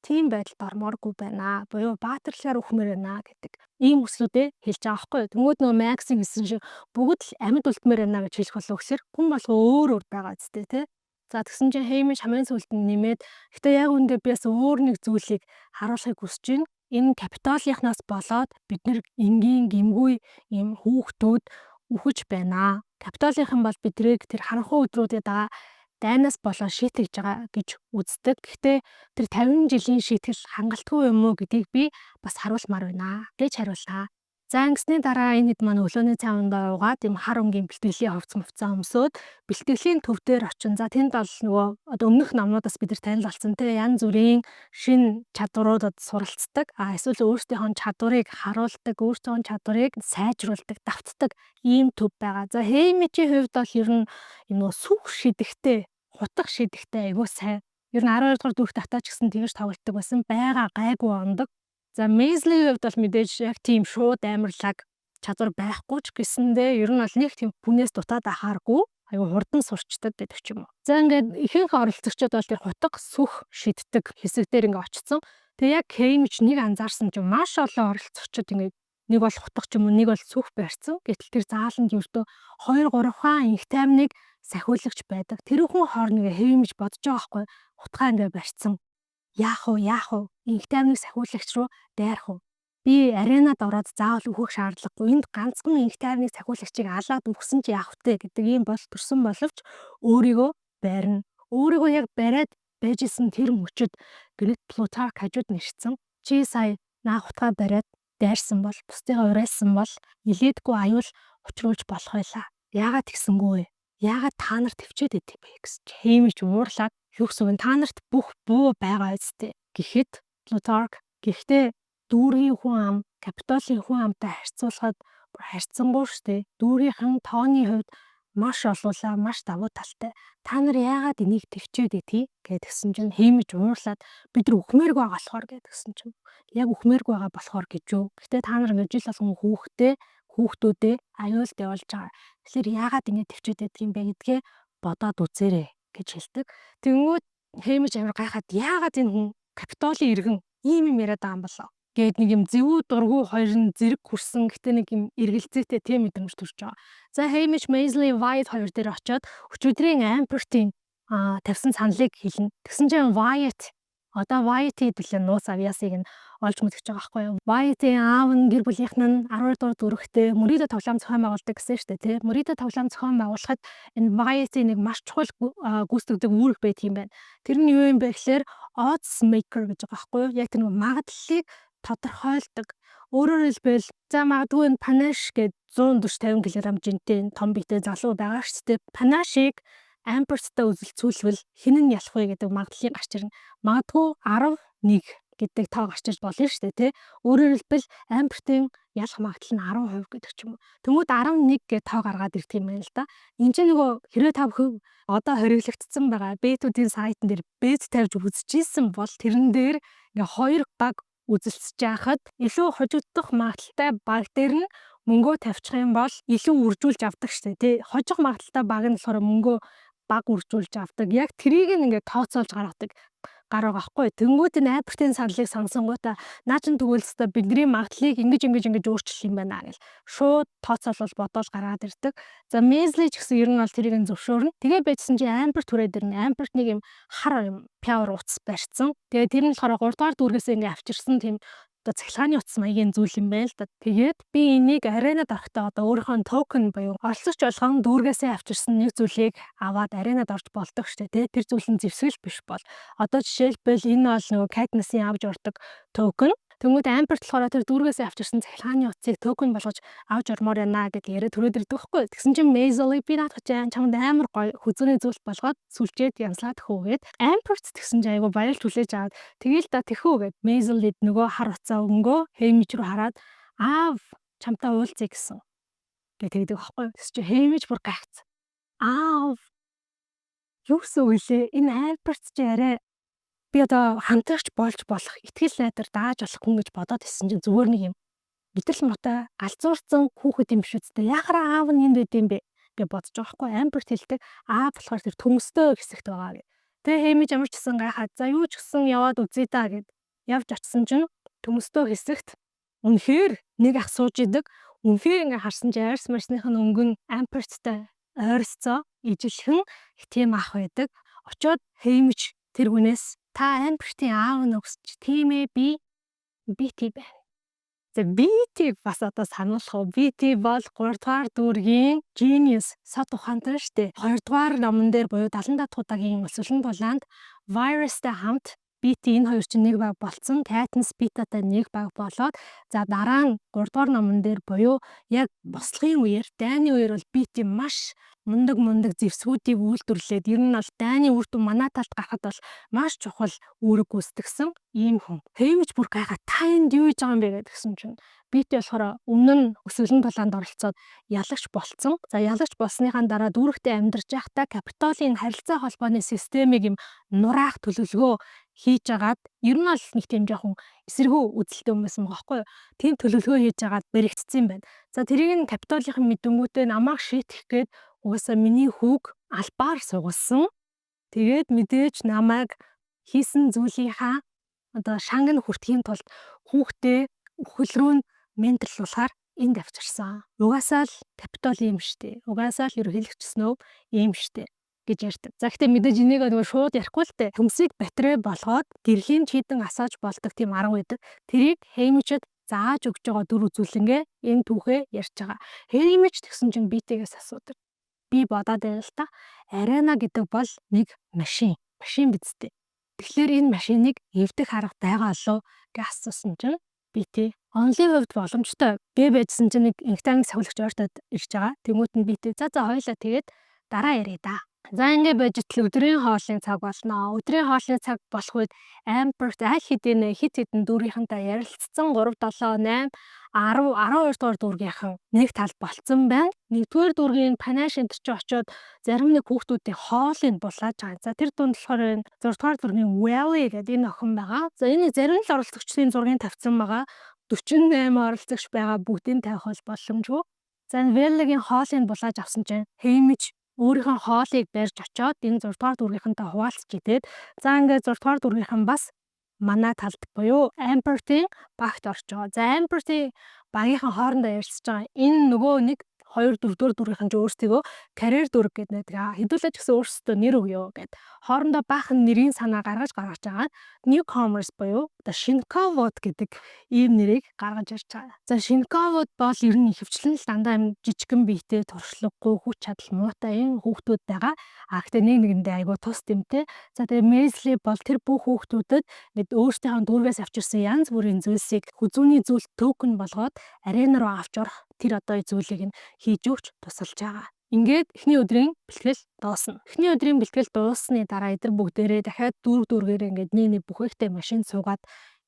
тийм байдалд ормооргүй байна. Буюу баатарлаар үхмээр байна гэдэг ийм хүслүүдээ хэлж байгаа байхгүй юу. Тэнгүүд нөгөө Максийн хэлсэн шиг бүгд л амьд үлдмээр байна гэж хэлэх болов гэхээр хүн болго өөр байгаа зү тэ. За тэгсэн чинь Хеймиш хамгийн сүүлд нь нэмээд гэтээ яг үндэ би бас өөр нэг зүйлийг харуулахыг хүсэж байна. Энэ Капитолийнхнаас болоод бид нэр энгийн гимгүй ийм хүүхдүүд үхэж байна. Капитолийнхан бол бидрийг тэр харанхуй өдрүүдэд байгаа дайнаас болоод шийтгэж байгаа гэж үздэг. Гэхдээ тэр 50 жилийн шийтгэл хангалтгүй юм уу гэдгийг би бас харуулмаар байна гэж хариуллаа. За ингэсний дараа энэ хэд маань өглөөний цайвандаа уугаад юм хар өнгийн бэлтгэлийн хувцас өмсөөд бэлтгэлийн төв дээр очин. За тэнд бол нөгөө одоо өмнөх номнуудаас бид нар танил болсон янз бүрийн шин чадваруудад суралцдаг. Эсвэл өөрсдийнхөө чадварыг харуулдаг, өөрсдийнхөө чадварыг сайжруулдаг, давтдаг ийм төв байгаа. За Хеймичийн хувьд бол ер нь нөгөө сүх шидэхтэй, хутга шидэхтэй айгүй сайн. Ер нь 12 дугаар дүүрэх татаач гэсэн тэгж тоглолтдог байсан. Бага гайгүй ондог. За Maisie-ийн хувьд бол мэдээж яг тийм шууд амарлаг чадвар байхгүй ч гэсэндээ ер нь бол нэг тийм хүнээс дутаад ахааргүй аюу хурдан сурчдаг гэдэг ч юм уу. За ингээд ихэнх оролцогчдод бол тэр хутга сүх шиддэг хэсэг дээр ингээд очсон. Тэгээ яг Хеймич нэг анзаарсан чинь маш олон оролцогчдод ингээд нэг бол хутга ч юм уу, нэг бол сүх барьсан. Гэтэл тэр зааланд ердөө 2 3 хаан инх тайвныг сахиулагч байдаг. Тэр хүн хооронд ингээд Хеймич бодож байгаа байхгүй хутгаа ингээд барьсан. Яах вэ? Инх тайвныг сахиулагч руу дайрах уу? Би аренад ороод заавал үхэх шаардлагагүй. Энд ганцхан инх тайвныг сахиулагчийг алаад үхсэн чи яах вэ гэдэг ийм бол төрсөн боловч өөрийгөө барина. Өөрийгөө яг бариад байжсэн тэр мөчөд гэрэл Плутарк хажууд нэрчсэн. Чи сая наах утгаа бариад дайрсан бол бусдыгаа урайлсан бол нилээдгүй аюул учруулж болох байлаа. Яагаад тэгсэнгүй вэ? Яагаад та нар төвчээд идэв бэ гэж Хеймич уурлаад юу гэсэн вэ? Та нарт бүх буу байгаа үстэй. Гэхэд Плутарк гэхдээ дүүргийн хүн ам, Капитолийн хүн амтай харьцуулахад харьцангуй штэ. Дүүрийнхэн тооны хувьд маш олуулаа, маш давуу талтай. Та нар яагаад энийг төвчээд идэх гэдгсэн чинь Хеймич уурлаад бид нар үхмээрг байгаа болохоор гэдгсэн чинь яг үхмээрг байгаа болохоор гэж юу. Гэтэ та нар ингэж жил болгон хүүхдүүдээ аюулд явуулж байгаа. Тэгэхээр яагаад ингэ төвчээд идэх юм бэ гэдгээ бодоод үзээрэй гэж хэлдэг. Тэнгүүд Хеймич амар гайхаад яагаад энэ хүн Капитолийн иргэн ийм юм яриад байгаа юм болоо гээд нэг юм зэвүү дургу хоёр нь зэрэг хүрсэн гэтээ нэг юм эргэлзээтэй тийм мэдрэмж төрж байгаа. За Hamish, Maisie, Wyatt хоёр дээр очиод өчигдрийн Amber-ийн тавьсан саналыг хэлнэ. Тэгсэн чинь Wyatt одоо Wyatt-ийн төлөө нууц авьяасыг нь олж мэдчихэж байгаа байхгүй юу? Wyatt-ийн аав нь гэр бүлийнхэн нь 12 дугаар дүрэгтээ Мөридо тоглоом зохион байгуулдаг гэсэн шүү дээ, тий. Мөридо тоглоом зохион байгуулахад энэ Wyatt-ийн нэг маш чухал гүйцэтгэдэг үүрэг байдаг юм байна. Тэр нь юу юм бэ гэхээр odds maker гэж байгаа байхгүй юу? Яг тэр нэг магадлалыг тодорхойлдог. Өөрөөр хэлбэл за магадгүй энэ Panache гээд 140-50 кг жинтэй том биетэй залуу байгаа шүү дээ. Panache-ыг Amber-тай үзэлцүүлвэл хэн нь ялах вэ гэдэг магадлалыг гарч ирнэ. Магадгүй 11 гэдэг тоо гарч иж болно шүү дээ, тий. Өөрөөр хэлбэл Amber-ийн ялах магадлал нь 10% гэдэг ч юм уу. Тэнгүүд 11 гэдэг тоо гаргаад ирдэг юм байна л да. Энд чинь нөгөө хэрэг та бүхэн одоо хориглогдсон байгаа бэтүүдийн сайтн дээр бэт тавьж үзчихсэн бол тэрэн дээр ингээ хоёр баг үзэлцэж яхад илүү хожигдох магадaltaй баг дээр нь мөнгөө тавьчих юм бол илүү үржүүлж авдаг штэ тий. Хожих магадaltaй баг нь болохоор мөнгөө баг үржүүлж авдаг. Яг трийг ингээд тооцоолж гаргадаг гар байгаа байхгүй. Тэнгүүд энэ Amber-ийн саналыг сонсонгуудаа наа чин тэгвэл өстой бидний магадлалыг ингэж өөрчлөх юм байна гэл шууд тооцоолол бодоол гаргаад ирдэг. За Maisie ч гэсэн ер нь бол тэрийг зөвшөөрнө. Тэгээ байжсэн чинь Amber түрээд ирнэ. Amber нэг юм хар юм пяур утас барьцсан. Тэгээ тэр нь болохоор 3 дугаар дүүргээс ингээ авчирсан тийм одоо цахилгааны утас маягийн зүйл юм байна л да. Тэгээд би энийг аренад орохдоо одоо өөрийнхөө токен буюу оролцогч болгон дүүргээсээ авчирсан нэг зүйлийг аваад аренад орж болдог штэ тий. Тэр зүйл нь зэвсгэл биш бол одоо жишээлбэл энэ бол нөгөө Katniss-ийн авж ордог токен. Тэнгүүд Amber болохоор тэр дүүргээс авчирсан цахилгааны утсыг токен болгож авч ормоор байна гэд яриад төрөөд ирдэг байхгүй. Тэгсэн чинь Maisel би наадах чинь чамд амар гоё хүзүүний зүйлт болгоод сүлжээд янзлаад өгөөгээд Amber тэгсэн чинь айгу баярлж хүлээж аваад тэгээл да тэхүү гэд Maisel ид нөгөө хар утсаа өнгөө Haymitch руу хараад аав чамтай уулзъя гэсэн гэ тэгдэг байхгүй. Тэс чи Haymitch бүр гайхацсан. Аав юу гэсэн үг лээ? Энэ Amber чи арай би одоо хамтарч болж болох итгэл найдар дааж болох хүн гэж бодоод исэн чинь зүгээр нэг юм гэтэл муутай галзуурсан хүүхэд юм биш үстэй. Яхара аав нь энд байд юм бэ гэж бодож байгаа хгүй. Amber хэлдэг аав болохоор тэр төмөстэй хэсэгт байгаа гэд. Тэгээ Haymitch ямар ч гэсэн гайхаад за юу ч гэсэн яваад үзье та гэд явж очсон чинь төмөстэй хэсэгт үнэхээр нэг ах сууж идэг. Үнэхээр ингээ харсан чинь арьс марсных нь өнгөн Amber-тай ойрцоо ижилхэн тийм ах байдаг. Очоод Haymitch тэр хүнээс та Amber-ийн аав нь өгсөж тийм ээ би BT байна. За BT бас одоо сануулах уу? BT бол 3 дугаар дүүргийн Genius сод ухаантай штэ. 2 дугаар номон дээр буюу 70 дахь удаагийн өсвөлэн тулаанд Virus-тай хамт BT энэ хоёр чинь нэг баг болцсон. Katniss Beta-тай нэг баг болоод за дараа нь 3 дугаар номон дээр буюу яг бослогын үеэр дайны үеэр бол BT маш мундаг зэвсгүүдийг үйлдвэрлээд ер нь бол дайны үр дүн манай талд гарахад бол маш чухал үүрэг гүйцэтгэсэн ийм хүн. Haymitch бүр гайхаа та энд юу хийж байгаа юм бэ гэдгсэн чинь BT болохоор өмнө нь өсвөлэн тулаанд оролцоод ялагч болцсон. За ялагч болсныхаа дараа дүүрэгтэй амьдарч байхдаа Capitol-ийн харилцаа холбооны системийг юм нураах төлөвлөгөө хийж агаад ер нь бол нэг тийм жоохон эсэргүү үзэлтэй юм байсан байгаа байхгүй юу. Тийм төлөвлөгөө хийж агаад бэрэгдсэн юм байна. За тэрийг нь Capitol-ийн мэдэнгүүтээ намайг шийтгэх гээд угаасаа миний хүүг албаар сугалсан. Тэгээд мэдээж намайг хийсэн зүйлийнхаа одоо шанган хүртэхийн тулд хүүхдээ өхөл рүү менторлуулахаар энд авчирсан. Угаасаа л Capitol юм штэ. Угаасаа л ерөнхийлөгчснөө ийм штэ гэж ярьдаг. За гэхдээ мэдээж энийг нөгөө шууд ярихгүй л дээ. Төмсийг батарей болгоод гэрлийн чийдэн асааж болдог тийм арга байдаг. Тэрийг Haymitch-д зааж өгж байгаа дүр үзүүлэнгээ энэ түүхээ ярьж байгаа. Haymitch тэгсэн чинь BT-гээс асуудаг. Би бодоод байл л та. Arena гэдэг бол нэг машин биз дээ. Тэгэхээр энэ машиныг эвдэх арга байгаа лөө гэж асуусан чинь BT онлын хувьд боломжтой гэ байжсэн чинь нэг инхтанг сахиулагч ойртоод ирж байгаа. Тэнгүүт нь BT за хоёлаа тэгээд дараа яриа да. За ингэ байж тэл өдрийн хоолны цаг болно. Өдрийн хоолны цаг болох үед Amber аль хэдийн хит хитэн дүүрийнхэнтэй ярилцсан 3 7 8 10 12 дугаар дүүргийнхэн нэг тал болцсон байна. 1-р дүүргийн Panache энэ ч очоод зарим нэг хүүхдүүдийн хоолыг булааж байгаа. За тэр дунд болохоор 6-р дүүргийн Welly гэдэг энэ охин байгаа. За энэ зарим л оролцогчдын зургийг тавьсан байгаа. 48 оролцогч байгаа бүгдийг тавих бол боломжгүй. За Welly-гийн хоолыг булааж авсан чинь Haymitch өөрийнхөө хоолыг барьж очоод энэ 6 дугаар дүүргийнхэнтэй хуваалцж идээд за ингээд 6 дугаар дүүргийнхэн бас манай талд буюу Amber-ийн багт орж байгаа. За Amber-ийн багийнхан хоорондоо ярилцж байгаа. Энэ нөгөө нэг 2 4 дугаар дүүргийнхэн ч өөрсдөө карьер дүүрэг гэдэг хэдүүлээ ч гэсэн өөрсдөө нэр өгөө гэд хоорондоо баахан нэрийн санаа гаргаж байгаа. Newcomers буюу одоо шинэковод гэдэг ийм нэрийг гаргаж ирж байгаа. За шинэковод бол ер нь ихэвчлэн л дандаа юм жижигхэн биетэй туршлагагүй хүч чадал муутай энэ хүүхдүүд байгаа. Гэхдээ нэг нэгэндээ айгүй тус дэмтэй. За тэгээ Weasley бол тэр бүх хүүхдүүдэд мэд өөрсдийнхөө дүүргээс авчирсан янз бүрийн зүйлсийг хүзүүний зүйл токен болгоод арена руу авч орох тэр одоо зүйлийг нь хийж өгч тусалж байгаа. Ингээд эхний өдрийн бэлтгэл дуусна. Эхний өдрийн бэлтгэл дууссаны дараа эдгээр бүгдээрээ дахиад дүүргээр ингээд нэг бүхээгтэй машин суугаад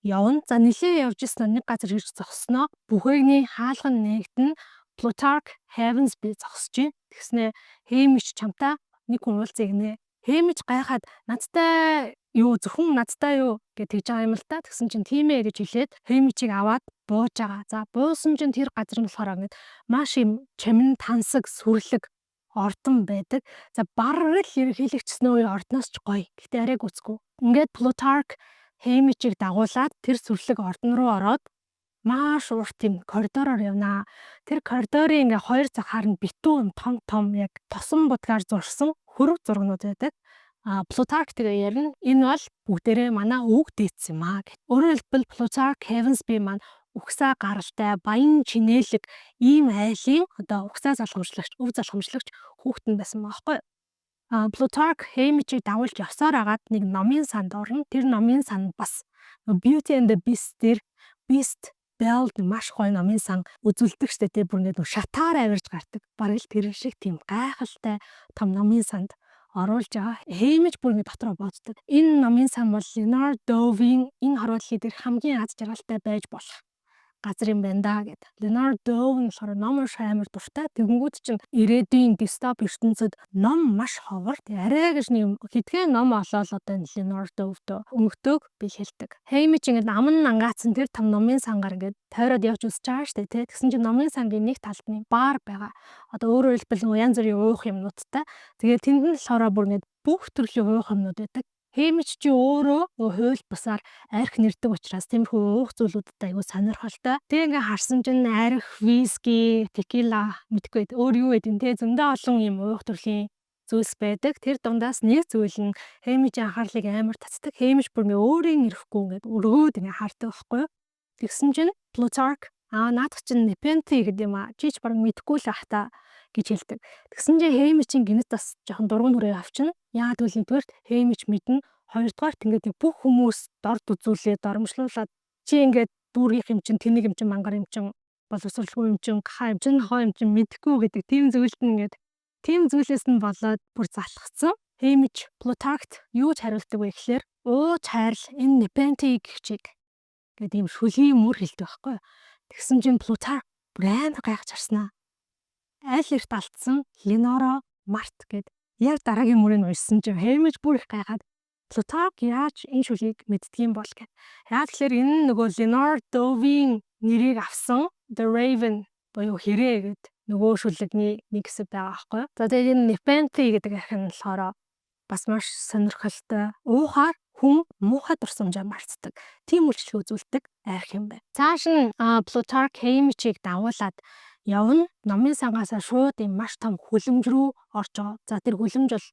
явна. За нэлээ явж ирсэн нэг газар ирж зогсноо. Бүхээгний хаалган нэгдэн Plutarch Heavensbee зогсож байна. Тэгснэ Haymitch чамтай нэг хүн уулзъя гинэ. Haymitch гайхаад надтай юу зөвхөн надтай юу гэж тэгж байгаа юм л та. Тэгсэн чинь тийм ээ гэж хэлээд Haymitch-ийг аваад бууж байгаа. За буусан чинь тэр газар нь болохоор ингээд маш юм чамин тансаг сүрлэг ордон байдаг. За бараг л ерөнхийлөгчснөө ордноос ч гоё. Гэтэ арай гүцгүй. Ингээд Plutarch Haymitch-ийг дагуулад тэр сүрлэг ордон руу ороод маш урт тийм коридороор явнаа. Тэр коридорын ингээ хоёр захаар нь битүү том яг тосон будгаар зурсан хөрөг зургнууд байдаг. Plutarch тэгээ ярина. Энэ бол бүгдээрээ манай өвөг дээдс юм аа гэх. Өөрөөр хэлбэл Plutarch Heavensbee маань угсаа гаралтай баян чинээлэг ийм айлын одоо угсаа залхамжлагч, өв залхамжлагч хүүхдэн байсан байхгүй. Plutarch Haymitch-ийг дагуулж явсаар агаад нэг номын санд орно. Тэр номын санд бас Beauty and the Beast дээр Beast Belt маш гоё номын сан үзүүлдэг штэ тий бүр ингээд шатаар авирж гардаг. Бараг л тэр шиг тийм гайхалтай том номын санд оруулж байгаа. Хэмэж бүр ингээд дотроо боддог. Энэ номын сан бол Leonard Dove-ийн энэ хорвол хийдэр хамгийн аз жаргалтай байж болох газар юм байна да гэд. Leonard Dove нь болохоор ном унших амар дуртай. Тэгэнгүүт чинь ирээдүйн дистоп ертөнцид ном маш ховор. Арай гэж нэг хэдхэн ном олоод одоо Leonard Dove-д өнгөтөөг би хэлдэг. Хеймич ингээд аман ангаацсан тэр том номын сангаар ингээд тойроод явж үзэж байгаа штэ тий. Тэгсэн чинь номын сангийн нэг талд нь бар байгаа. Одоо өөрөөр хэлбэл янз бүрийн уух юмнуудтай. Тэгээд тэнд нь болохоор бүр ингээд бүх төрлийн уух юмнууд байдаг. Хэмич чи өөрөө нөгөө хууль бусаар арх нэрдэг учраас тиймэрхүү уух зүйлүүдэд аягүй сонирхолтой. Тэгээ ингээ харсан чинь арх, виски, текила мэдгүй өөр юу гэдэг те зөндөө олон юм уух төрлийн зүйлс байдаг. Тэр дундаас нэг зүйл нь Хэмичийн анхаарлыг амар татдаг. Хэмич бүр ингээ өөрийн ирэхгүй ингээ өргөөд ингээ хардаг байхгүй юу? Тэгсэн чинь Plutarch наадах чинь Nepenthe гэдэг юм а. Чи ч баг мэдгүй л ах та гэж хэлдэг. Тэгсэн чинь Хэмичийн гинэт бас жоохон дургуун хүрээ авчна. Яагаад гэвэл нэгдүгээр Хэмич мэднэ. Хоёрдугаарт ингээд бүх хүмүүс дорд үзүүлээд доромжлуулаад чи ингээд дүүргийнх юм чин тэнийг юм чин мангар юм чин боловсралгүй юм чин хаа юм чин хоо юм чин мэдхгүй гэдэг тийм зүйлд нь ингээд тийм зүйлээс нь болоод бүр залхацсан. Хэмич Plutarch юу ч хариулдаг вэ гэхээр ууж хайрл энэ Nepenthe гихчиг гэдэг юм шүлгийн мөр хэлдэг байхгүй. Тэгсэн чинь Plutarch бүр амар гайхаж харснаа. Аль эрт алдсан Lenore Mart гэд яг дараагийн мөрийг уншсан чинь Хэмич бүр их гайхаад Plutarch яаж энэ шүлгийг мэддэг юм бол гэд. Яг тэгэхээр энэ нөгөө Leonard Dove-ийн нэрийг авсан The Raven буюу хэрэг гэд нөгөө шүлэгний нэг хэсэг байгаа байхгүй. За тэгээд энэ Nepenthe гэдэг арх нь болохоор бас маш сонирхолтой. Уухаар хүн муухай дурсамжаа мартдаг. Тийм үйлчлэг үзүүлдэг арх юм байна. Цааш нь Plutarch Хэмичийг дагуулад явна. Номын сангаасаа шууд юм маш том хүлэмж рүү орж байгаа. За тэр хүлэмж бол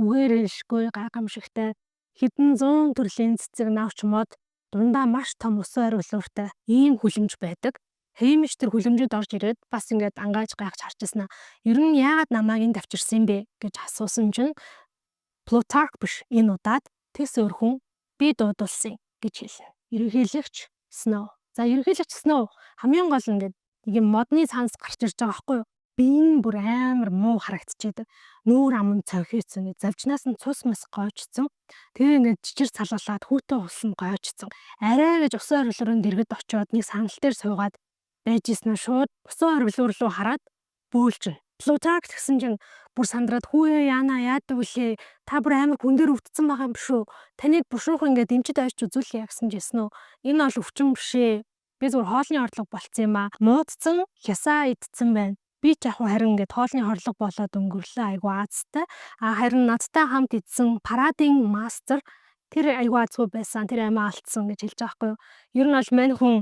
үгээр хэлшгүй гайхамшигтай хэдэн зуун төрлийн цэцэг навч мод дундаа маш том усан ойролцоортой ийм хүлэмж байдаг. Хэмич тэр хүлэмжид орж ирээд бас ингээд ангааж гайхаж харчихсан. Ер нь яагаад намайг энд авчирсан бэ гэж асуусан чинь Plutarch биш энэ удаад тэс өрхөн би дуудулсан гэж хэлнэ. Ерөнхийлөгч Snow. За ерөнхийлөгч Snow хамгийн гол ингээд нэг юм модны цаанаас гарч ирж байгаа байхгүй юу? Биеийн бүр амар муу харагдчихэдэг. Нүүр ам нь цавхийцсан. Завжнаас нь цус мас гоочсон. Тэгээ ингээд жижиг салуулаад хүүтэ усан гоочсон. Арай гэж усан орилрын дэргэд очиод нэг санал дээр суугаад байжсэн шууд усан орилуур руу хараад бөөлжин. Plutarch гэсэн чинь бүр сандраад хүүе яана яадаг вүлээ та бүр амар хүн дээр өвдсөн байгаа юм биш үү? Таныг бушуух ингээд дэмжиж авч үзүүлээ гэсэн жисэн үү? Энэ бол өвчин биш ээ. Би зүгээр хоолны орлого болцсон юм аа. Муудсан хясаа идсэн байна. Би ч яг харин ингээд хоолны хорлого болоод өнгөрлөө айгу аазтай. Харин надтай хамт идсэн парадын мастер тэр айгу аазгүй байсан. Тэр амиа алдсан гэж хэлж байгаа байхгүй юу? Ер нь бол мань хүн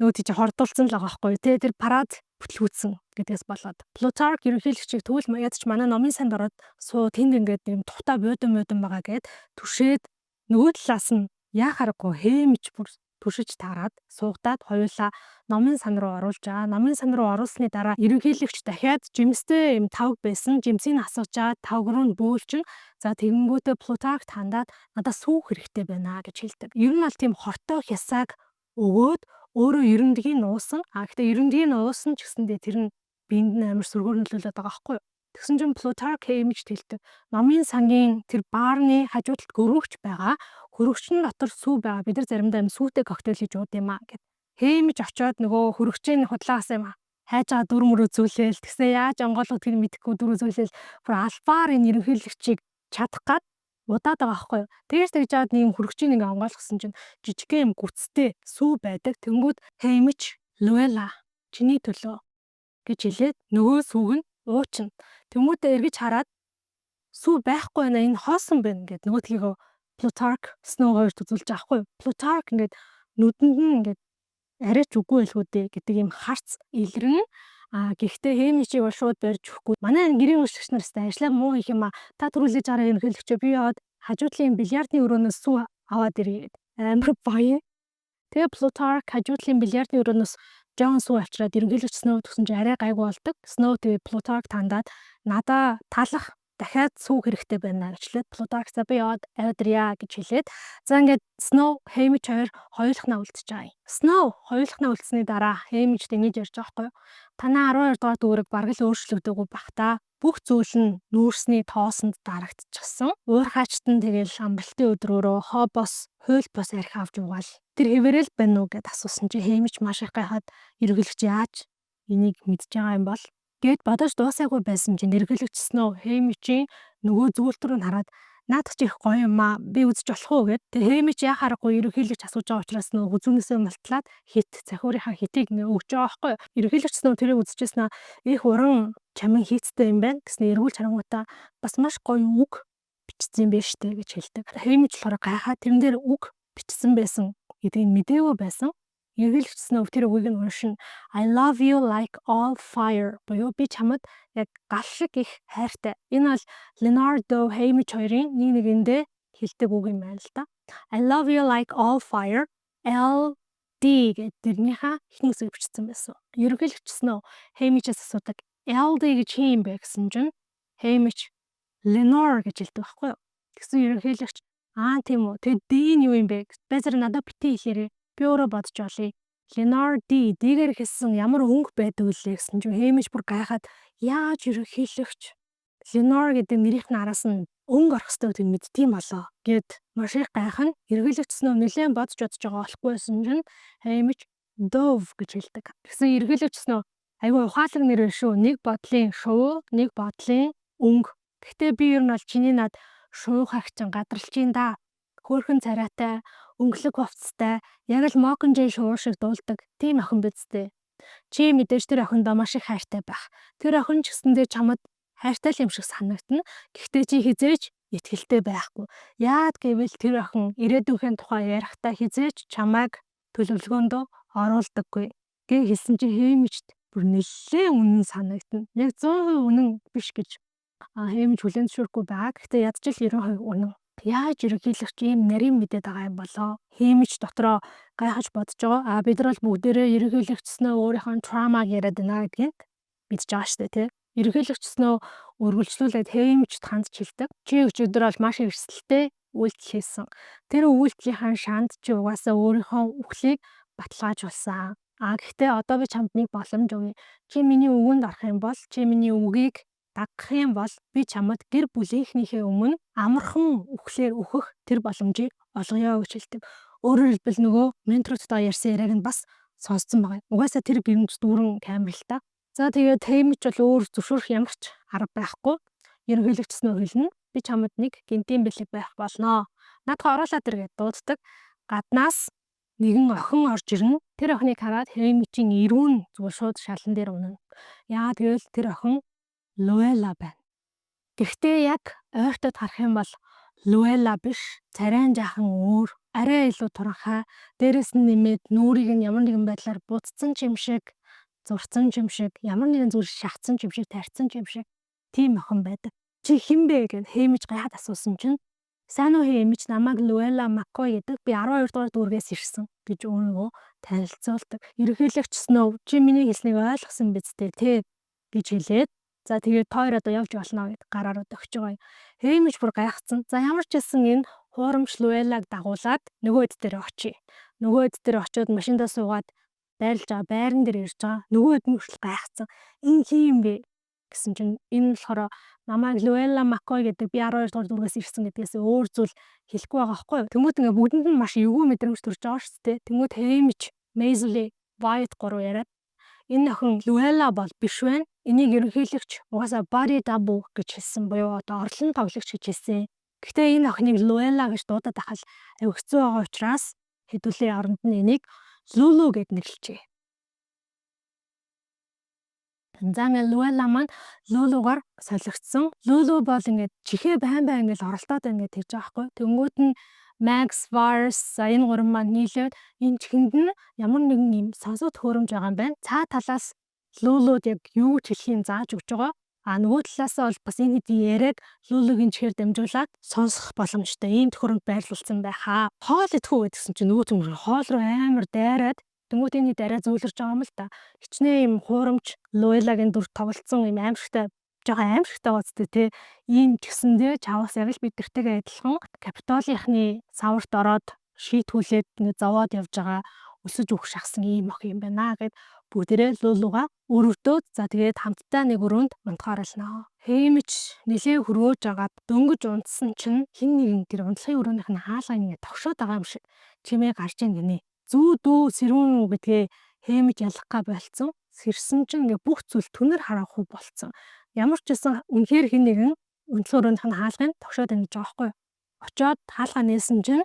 нөгөө тийч хордуулсан л байгаа байхгүй юу? Тэр парад бүтлгүүцсэн гэдгээс болоод Plutarch ерөнхийлөгчийг тэгвэл ядч манай номын санд ороод суу тэнд ингээд юм тухта бодон байгаа гэд түшээд нөгөө талаас нь яхааргүй Хэмич бүр түшиж таарад суугдаад хоёулаа номын сан руу оруулж байгаа. Номын сан руу оруулсны дараа ерөнхийлөгч дахиад жимстэй юм тавг байсан. Жимсийг асууж байгаа тавг руу бөөлчин. За тэгэнгүүтээ Plutarch хандаад надад сүүх хэрэгтэй байна гэж хэлдэг. Ер нь бол тийм хортой хясааг өгөөд өөрөө ерөндөгийг нуусан. Гэхдээ ерөндөгийг нуусан ч гэсэндээ тэр нь биед нь амар сөргөөрнөлүүлээд байгаа байхгүй юу? Тэгсэн чинь Plutarch Хэмичт хэлдэг. Номын сангийн тэр баарны хажуу талд гөрөвч байгаа. Хөрөгчн дотор сүү байгаа. Бид нар заримдаа юм сүүтэй коктейл хийж ууд юм аа гэд. Хэмич очиод нөгөө хөрөгчийн худлаас юм хайж байгаа дүр мөр үзүүлээл. Тэгсэн яаж онгойлгох гэдгийг мэдэхгүй дүр үзүүлээл. Бүр албаар энэ ерөнхийлөгчийг чадах гад удаад байгаа байхгүй юу. Тэгэж тэгж аваад нэг хөрөгчийн ингээ онгойлгосон чинь жижигхэн юм гүцтэй сүү байдаг. Тэнгүүд Хэмич Luella чиний төлөө гэж хэлээд нөгөө сүүг нь уучна. Тэмүүтэ эргэж хараад сүү байхгүй байна энэ хоосон байна гэд нөгөөдгийг Plutarch Snow хоёрт үзүүлж байгаа хгүй. Plutarch ингээд нүдэнд нь ингээд арайч үгүй байлгүй дээ гэдэг юм харц илэрнэ. Гэхдээ Хэмичийг бол шууд барьж өгөхгүй. Манай гэрийн үйлчлэгч нартай ажиллаа муу их юм та түрүүлж байгаа ерөнхийлөгчөө би яваад хажуудлын бильярдны өрөөнөөс сүү аваад ирээд амар баян. Тэгээ Plutarch хажуудлын бильярдны өрөөнөөс Жон сүү авчираад ерөнхийлөгч Snow гэсэн чинь арай гайгүй болдог. Snow тэгээ Plutarch тандаад надаа талах дахиад сүүх хэрэгтэй байна гэжлээд Plutarch за би яваад авдрия гэж хэлээд за ингээд Snow Haymitch хоёр хоёулахнаа үлдчихэж байгаа юм. Snow хоёулахнаа үлдсэний дараа Haymitch ингэж ярьж байгаа байхгүй юу? Танаа 12 дугаар дүүрэг бараг л өөрчлөгдөөгүй бах та. Бүх зүйл нь нүүрсний тоосонд дарагдчихсан. Уурхаачт нь тэгэл амралтын өдрөөрөө хобос, хуйлбос архи авч угаал. Тэр хэвээрэл байна уу гэд асуусан чи Haymitch маш их гайхаад эргэлж яаж энийг мэдж байгаа юм бол гэд бодож дуусаагүй байсан чинь эргэлж Snow Haymitch-ийн нөгөө зүйлтрүү хараад наадах чи их гоё юм аа. Би үзэж болох уу гэд. Тэгээ Haymitch яхаарахгүй ерөнхийлөгч асууж байгаа учраас нөгөө хүзүүнээсээ мултлаад хит цахиурынхаа хитийг ингээ өгч байгаа байхгүй юу. Ерөнхийлөгч Snow тэрийг үзчихсэн аа их уран чамин хийцтэй юм байна гэснээр эргүүл харангуйтаа бас маш гоё үг бичсэн юм байна штэ гэж хэлдэг. Haymitch болохоор гайхаа тэрэн дээр үг бичсэн байсан гэдгийг мэдээгүй байсан. Ерөнхийлөгч Snow тэр үгийг нь уншин I love you like all fire буюу би чамд яг гал шиг их хайртай. Энэ бол Leonardo Haymitch хоёрын нэг нэгэндээ хэлдэг үг юм байна л да. I love you like all fire LD гэдэг тэрнийхээ эхний үгийг бичсэн байсан. Ерөнхийлөгч Snow Haymitch-аас асуудаг LD гэж хин юм бэ гэсэн чинь Haymitch Lenore гэж хэлдэг байхгүй юу. Тэгсэн ерөнхийлөгч тийм үү. Тэгээ D нь юу юм бэ? Базар надад битгий хэлээрээ. Би өөрөө бодож олъё. Lenore D дэгээр хэлсэн ямар өнгө байдаг вэ гэсэн чинь Haymitch бүр гайхаад яаж ерөнхийлөгч Lenore гэдэг нэрийн араас нь өнгө орох хэрэгтэй гэдгийг мэдтiin болоо гэд маш их гайхан ерөнхийлөгч Snow нэлээд бодож байгаа болохгүйсэн чинь Haymitch Dove гэж хэлдэг. Тэгсэн ерөнхийлөгч Snow айгүй ухаалаг нэр шүү. Нэг бодлын шувуу, нэг бодлын өнгө. Гэхдээ би ер нь бол чиний над шувуу хагчин гадралчин да. Хөөрхөн царайтай, өнгөлөг хувцастай, яг л Mockingjay шувуу шиг дуулдаг. Тийм охин бидтэй. Чи мэдээж тэр охиндоо маш их хайртай байх. Тэр охин ч гэсэндээ чамд хайртай л юм шиг санагдана. Гэхдээ чи хизээч итгэлтэй байхгүй. Яад гэвэл тэр охин ирээдүйнхээ тухай ярихдаа хизээч чамайг төлөвлөгөөндөө оруулдаггүй. Гэ хэлсэн чи Haymitch бүр нэлээд үнэн санагдана. Яг 100% үнэн биш гэж Haymitch хүлээн зөвшөөрөхгүй байгаа. Гэхдээ ядчил 90% үнэн. Яаж ерөнхийлөгч ийм нарийн мэдээд байгаа юм болоо. Haymitch дотроо гайхаж бодож байгаа. Бид нар бол бүгдээрээ ерөнхийлөгч Snow өөрийнхөө траумаг яриад байна гэдгийг мэдж байгаа шүү дээ, тий. Ерөнхийлөгч Snow өргөлжлүүлээд Haymitch хандж хэлдэг. Чи өчигдөр бол маш эрсдэлтэй үйлдэл хийсэн. Тэр үйлдэлийн шанд чи угаасаа өөрийнхөө үхлийг баталгаажуулсан. Гэхдээ одоо би чамд нэг боломж өгье. Чи миний үгэнд орох юм бол чи миний үгийг дагах юм бол би чамд гэр бүлийнхнийхээ өмнө амархан үхлээр үхэх тэр боломжийг олгоё гэж хэлдэг. Өөрөөр хэлбэл нөгөө менторудаа ярьсан яриаг нь бас сонссон байгаа. Угаасаа тэр гэрэмж дүүрэн камер л та. За тэгээд Haymitch бол өөр зөвшөөрөх ямар ч арга байхгүй. Ерөнхийлөгч Snow хэлнэ. Би чамд нэг гинтийн бэлэг байх болноо. Наадхаа оруулаад иргээд дууддаг. Гаднаас нэгэн охин орж ирнэ. Тэр охиныг хараад Haymitch-ийн ирүүн зүгээр шууд шалан дээр унана. Яагаад гэвэл тэр охин Luella байна. Гэхдээ яг ойртод харах юм бол Luella биш, царайн жаахан өөр, арай илүү туранхай, дээрэс нь нэмээд нүрийг нь ямар нэгэн байдлаар буцсан ч юм шиг, зурцсан ч юм шиг, ямар нэгэн зүйл шахацсан ч юм шиг, тарьцсан ч юм шиг тийм охин байдаг. Чи хэн бэ гэд Haymitch гайхаад асуусан чинь сайн уу Haymitch намайг Luella McCoy гэдэг би 12 дугаар дүүргээс ирсэн гэж өөрийгөө танилцуулдаг. Ерөнхийлөгч Snow чи миний хэлснийг ойлгосон биз дээ тий гэж хэлээд за тэгээд тоор одоо явж болно гэд гараараа өгч байгаа юм. Haymitch бүр гайхацсан. За ямар ч байсан энэ хуурамч Luella-г дагуулад нөгөө хэд дээр очие. Нөгөө хэд дээр очиод машиндаа суугаад байрлаж байгаа байран дээр ирж байгаа. Нөгөө хэд нь хүртэл гайхацсан. Энэ хин юм бэ гэсэн чинь энэ болохоор намайг Luella McCoy гэдэг би 12 дугаар дүүргээс ирсэн гэдгээс өөр зүйл хэлэхгүй байгаа байхгүй юу. Тэмүүт ингээ бүгдэнд нь маш эвгүй мэдрэмж төрж байгаа шүү дээ. Тэмүүт Haymitch, Maisel, Wyatt гурав яриад энэ охин Luella бол биш байна. Энийг ерөнхийлөгч угаасаа body double гэж хэлсэн буюу одоо орлон тоглогч гэж хэлсэн. Гэхдээ энэ охиныг Luella гэж дуудаад ахал хэцүү байгаа учраас хэдүүлээ оронд нь энийг Lulu гэд нэрлэжээ. Танзания Luella маань Luluгаар солигдсон. Lulu бол ингээд чихээ байн ингээд оролдоод байна гэж хэлж байгаа байхгүй. Тэнгүүт нь Max, Vars энэ гурван маань нийлээд энэ чихэнд нь ямар нэгэн юм сонсоод хөөрөмж байгаа юм байна. Цаа талаас Luluд яг юу ч хэлхийн зааж өгч байгаа. Нөгөө талаасаа бол бас энэ хэдийн яриаг Lulu-гийн чихээр дамжуулаад сонсох боломжтой ийм төхөөрөмж байрлуулсан байхаа. Хоол идэхүү гэдгсэн чинь нөгөө түмэр хоол руу амар дайраад тэнгуут энэ дараа зөөлрж байгаа юм л та. Хичнээн юм хуурамч Luella-гийн дүр тоглолцсон юм аимшигтай жоохон аимшигтай гоцтой те. Ийм ч гэсэндээ чаваас яг л бидэртэйгээ адилхан Капитолийнхны саварт ороод шийтгүүлээд ингээд зовоод явж байгаа өсөж өгөх шахсан ийм охин юм байна гэд бүгдээрээ Лулуга өрөвдөөд за тэгээд хамтдаа нэг өрөөнд унтахаар болно. Хэмич нэлээ хөрөөж агаад дөнгөж унтсан чинь хин нэгэн тэр унтлахын өрөөнийх нь хаалгаа ингээд тогшоод байгаа юм шиг чимээ гарч ийн гинэ. Зүү дүү сэрүүн үү гэдгээ хэмич ялах га болцсон. Сэрсэн чинь ингээд бүх зүйл түнэр харахгүй болцсон. Ямар ч гэсэн үнэхээр хин нэгэн унтлахын өрөөнийх нь хаалгыг тогшоод байна гэж байгаа байхгүй юу. Очоод хаалгаа нээсэн чинь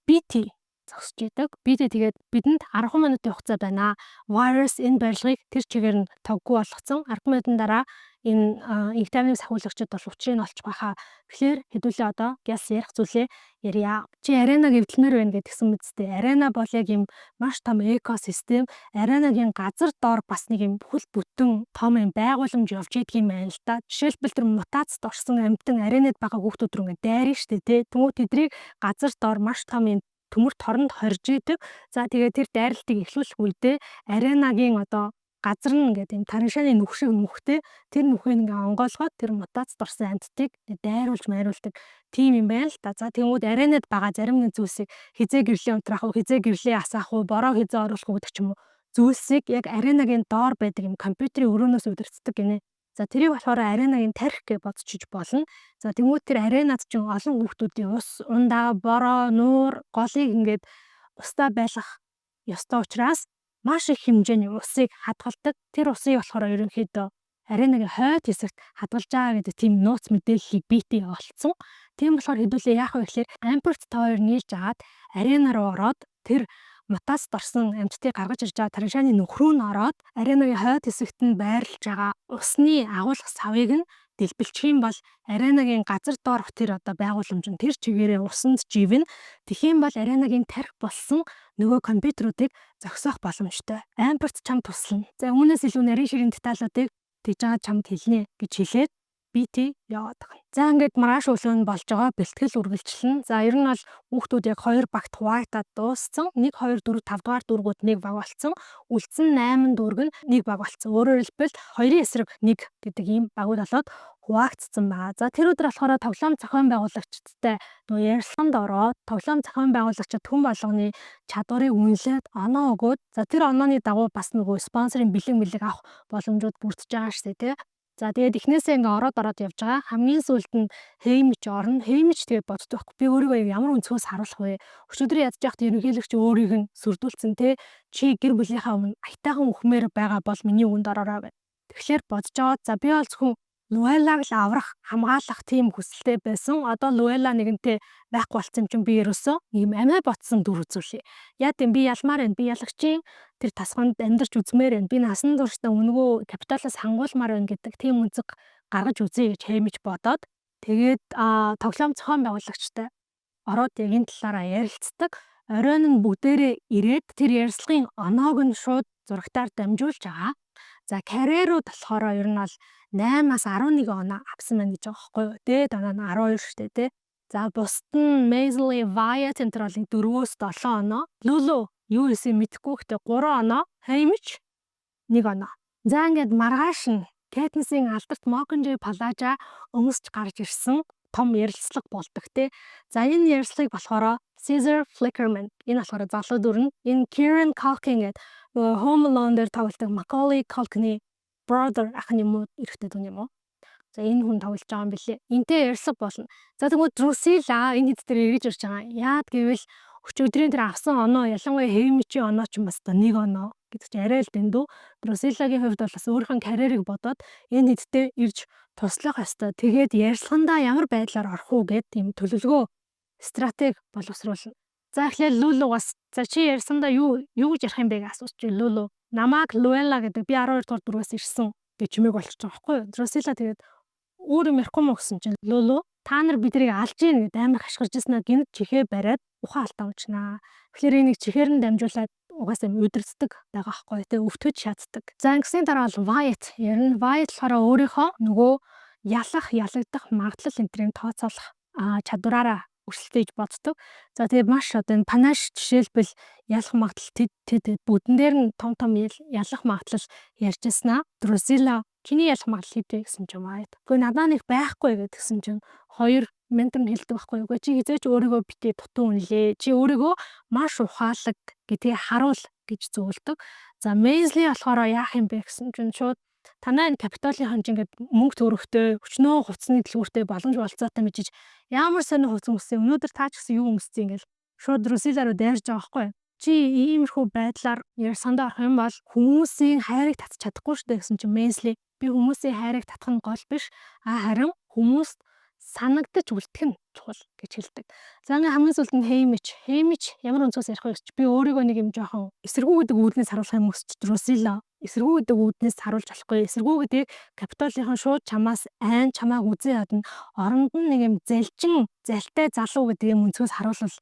BT зогсож идэг. BT тэгээд бидэнд 10 минутын хугацаа байна. Virus энэ барилгыг тэр чигээр нь тоггүй болгоцсон. 10 минутын дараа энэ инфекцийн сахиулагчид бол учрыг олж байхаа. Тэгэхээр хэдүүлээ одоо гяс ярих зүйлээ ярья. Чи аренаг эвдлэмээр байна гэдгсэн мэдтэй. Арена бол яг юм маш том экосистем. Аренагийн газар доор бас нэг юм бүхэл бүтэн том юм байгууламж явж идэг юм байна л да. Жишээлбэл тэр мутацид орсон амьтан аренад байгаа хүүхдүүд рүү ингээд дайрна штэ тий. Тэнгүүд тэдрийг газар доор маш том юм төмөр торонд хорж идэг. За тэгээд тэр дайралтыг эхлүүлэх үедээ аренагийн одоо газар нь ингээд юм тараншааны нүх шиг нүхтэй тэр нүхийг ингээ онгойлгоод тэр мутацид орсон амьтдыг дайруулж майруулдаг тийм юм байна л да. За тэгмүүд аренад байгаа зарим нэг зүйлсийг хизээ гэрлийн унтраах уу, хизээ гэрлийн асаах уу, бороо хизээ оруулах уу гэдэг ч юм уу зүйлсийг яг аренагийн доор байдаг юм компьютерийн өрөөнөөс удирддаг гинэ. За тэрийг болохоор аренагийн тарих гэж бодчих болно. За тэгмүүд тэр аренад чинь олон хүүхдүүдийн ус, ундаа, бороо, нуур, голыг ингээд устдаа байлгах ёстой учраас маш их хэмжээний усыг хадгалдаг. Тэр усыг болохоор ерөнхийдөө аренагийн хойд хэсэгт хадгалж байгаа гэдэг тийм нууц мэдээллийг BT олцсон. Тийм болохоор хэдүүлээ яах вэ гэхээр Amperт Tower нийлж агаад арена руу ороод тэр мутацид орсон амьтдыг гаргаж ирж байгаа тараншааны нүх рүү н ороод аренагийн хойд хэсэгт нь байрлаж байгаа усны агуулгах савыг нь дэлбэлчих юм бол аренагийн газар доорх тэр одоо байгууламж нь тэр чигээрээ усанд живнэ. Тэгхийн бол аренагийн тарих болсон нөгөө компьютеруудыг зогсоох боломжтой. Amperт чамд туслана. За үүнээс илүү нарийн ширийн деталуудыг тэгж байгаа чамд хэлнэ гэж хэлээд BT яваад байгаа. За ингээд маргааш өглөө нь болж байгаа бэлтгэл үргэлжлэн. За ер нь бол хүүхдүүд яг 2 багт хуваагдаад дууссан. 1 2 4 5 дугаар дүүргүүд нэг баг болсон. Үлдсэн 8 дүүрэг нь нэг баг болсон. Өөрөөр хэлбэл 2-ын эсрэг 1 гэдэг ийм багууд болоод хуваагдсан байгаа. За тэр өдөр болохоор тоглоом зохион байгуулагчдтай нөгөө ярилцлаганд ороод тоглоом зохион байгуулагчид хүн болгоны чадварыг үнэлээд оноо өгөөд за тэр онооны дагуу бас нөгөө спонсорын бэлэг авах боломжууд бүрдэж байгаа шүү дээ тий. За тэгээд эхнээсээ ингээ ороод явж байгаа. Хамгийн сүүлд нь Хэмич орно. Хэмич тэгээд боддог байхгүй. Би өөрийгөө ямар өнцгөөс харуулах вэ? Өчигдөр ядж яхад ерөнхийлөгч өөрийг нь сүрдүүлсэн те. Чи гэр бүлийнхаа өмнө аятайхан үхмээр байгаа бол миний үгэнд ороорой гэв. Тэгэхээр бодож аваад за би бол зөвхөн Луэллаг л аврах, хамгаалах тийм хүсэлтэй байсан. Одоо Луэлла нэгэнтэй байхгүй болсон чинь би ерөөсөө ийм амиа ботсон дүр үзүүлээ. Яа гэм би ялмаар байна. Би ялагчийн тэр тасганд амьдарч үзмээр байна. Би насан туршдаа өнгөө капиталаас хангуулмаар байна гэдэг тийм үнцэг гаргаж үзье гэж Хэмич бодоод тэгээд тоглоом зохион байгуулагчтай ороод яг энэ талаараа ярилцдаг. Оройн нь бүгдээрээ ирээд тэр ярилцлагын оноог нь шууд зурагтаар дамжуулж байгаа. За карьерууд болохоор ер нь бол 8-аас 11 оноо авсан байна гэж байгаа байхгүй юу. Дээд оноо нь 12 штэ тий. За бусд нь Maisley, Wyatt энэ төр бол 4-өөс 7 оноо. Lulu юу хийсэн мэдэхгүй гэхдээ 3 оноо. Hamish 1 оноо. За ингээд маргааш нь Katniss-ийн алдарт Mockingjay Plaza өмсч гарч ирсэн том ярилцлага болдог тий. За энэ ярилцлагыг болохоор Caesar Flickerman энэ болохоор залуу дүр нь энэ Kieran Culkin гэдэг Home Alone дээр тоглодог Macaulay Culkin-ийн brother ах юм уу эрэгтэй дүү юм уу. За энэ хүн тоглож байгаа юм билээ. Энтэй ярьсаг болно. За тэгвэл Drusilla энэ хэд дээр эргэж ирж байгаа. Яад гэвэл өчигдрийн тэр авсан оноо ялангуяа Hamish-ийн оноо ч юм бас 1 оноо гэдэг чинь арай л дэндүү. Drusilla-гийн хувьд бол бас өөрийнх нь карьерийг бодоод энэ хэдтэй ирж туслах ёстой. Тэгээд ярьцлагандаа ямар байдлаар орох уу гэд тийм төлөвлөгөө стратеги боловсруулна. За эхлээл Lulu-гаас за чи ярьсандаа юу гэж ярих юм бэ гэж асууж Lulu. Намайг Luella гэдэг би 12 дугаар дөрвөөс ирсэн гэж чимээг болчихж байгаа байхгүй юу. Drusilla тэгээд өөр юм ярихгүй мó гэсэн чинь Lulu та нар биднийг алж ийн гэд амар хашгирж ирсэн гинт чихээ бариад ухаан алтаа унчнаа. Тэгэхээр энийг чихээр нь дамжуулаад угаасаа удирддаг байгаа байхгүй тий өвтөж шатдаг. За ингэсний дараа бол Wyatt ярина. Wyatt болохоор өөрийнхөө нөгөө ялагдах магадлал энтрийг тооцоолох чадвараараа өрсөлдөж боддог. За тэгээд маш одоо энэ панаш жишээлбэл ялах магадлал тэд бүгдэн дээр нь том ялах магадлал ярьж яснаа. Drusilla Чиний ялах магадлал хэдэ гэсэн чинь маад. Гэхдээ надаа нэг байхгүй гэдгсэн чинь хоёр ментор нь хэлдэг байхгүй юу. Гэхдээ чи хизээч өөрийгөө битгий дутуу үнэлээ. Чи өөрийгөө маш ухаалаг гэдгийг харуул гэж зөвлөдөг. За Мейзли болохоор яах юм бэ гэсэн чинь шууд танаа энэ капиталын хонж ингээд мөнгө төрөхтэй, өчнөө хувцсны дэлгүүртэй боломж болцоотой мэдэж ямар сонио хувцас өмссөн. Өнөөдөр таа ч гэсэн юу өмссөн ингээл шууд Русила руу дайрж байгаа байхгүй юу. Чи иймэрхүү байдлаар ярьсандаа орох юм бол хүмүүсийн хайрыг татчих чадахгүй шүү дээ гэсэн чинь Мейзли би хүмүүсийн хайрыг татах нь гол биш. Харин хүмүүст санагдаж үлдэх нь чухал гэж хэлдэг. За ингээ хамгийн сүүлд нь Хеймич ямар өнцгөөс ярих вэ гэж би өөрийгөө нэг юм жоохон эсэргүү гэдэг үүднээс харуулах юм өсч Русила эсэргүү гэдэг үүднээс харуулж болохгүй. Эсэргүү гэдэг капитолынхан шууд чамаас чамааг үзээ ядна. Оронд нь нэг юм залтай залуу гэдэг юм өнцгөөс харуулвал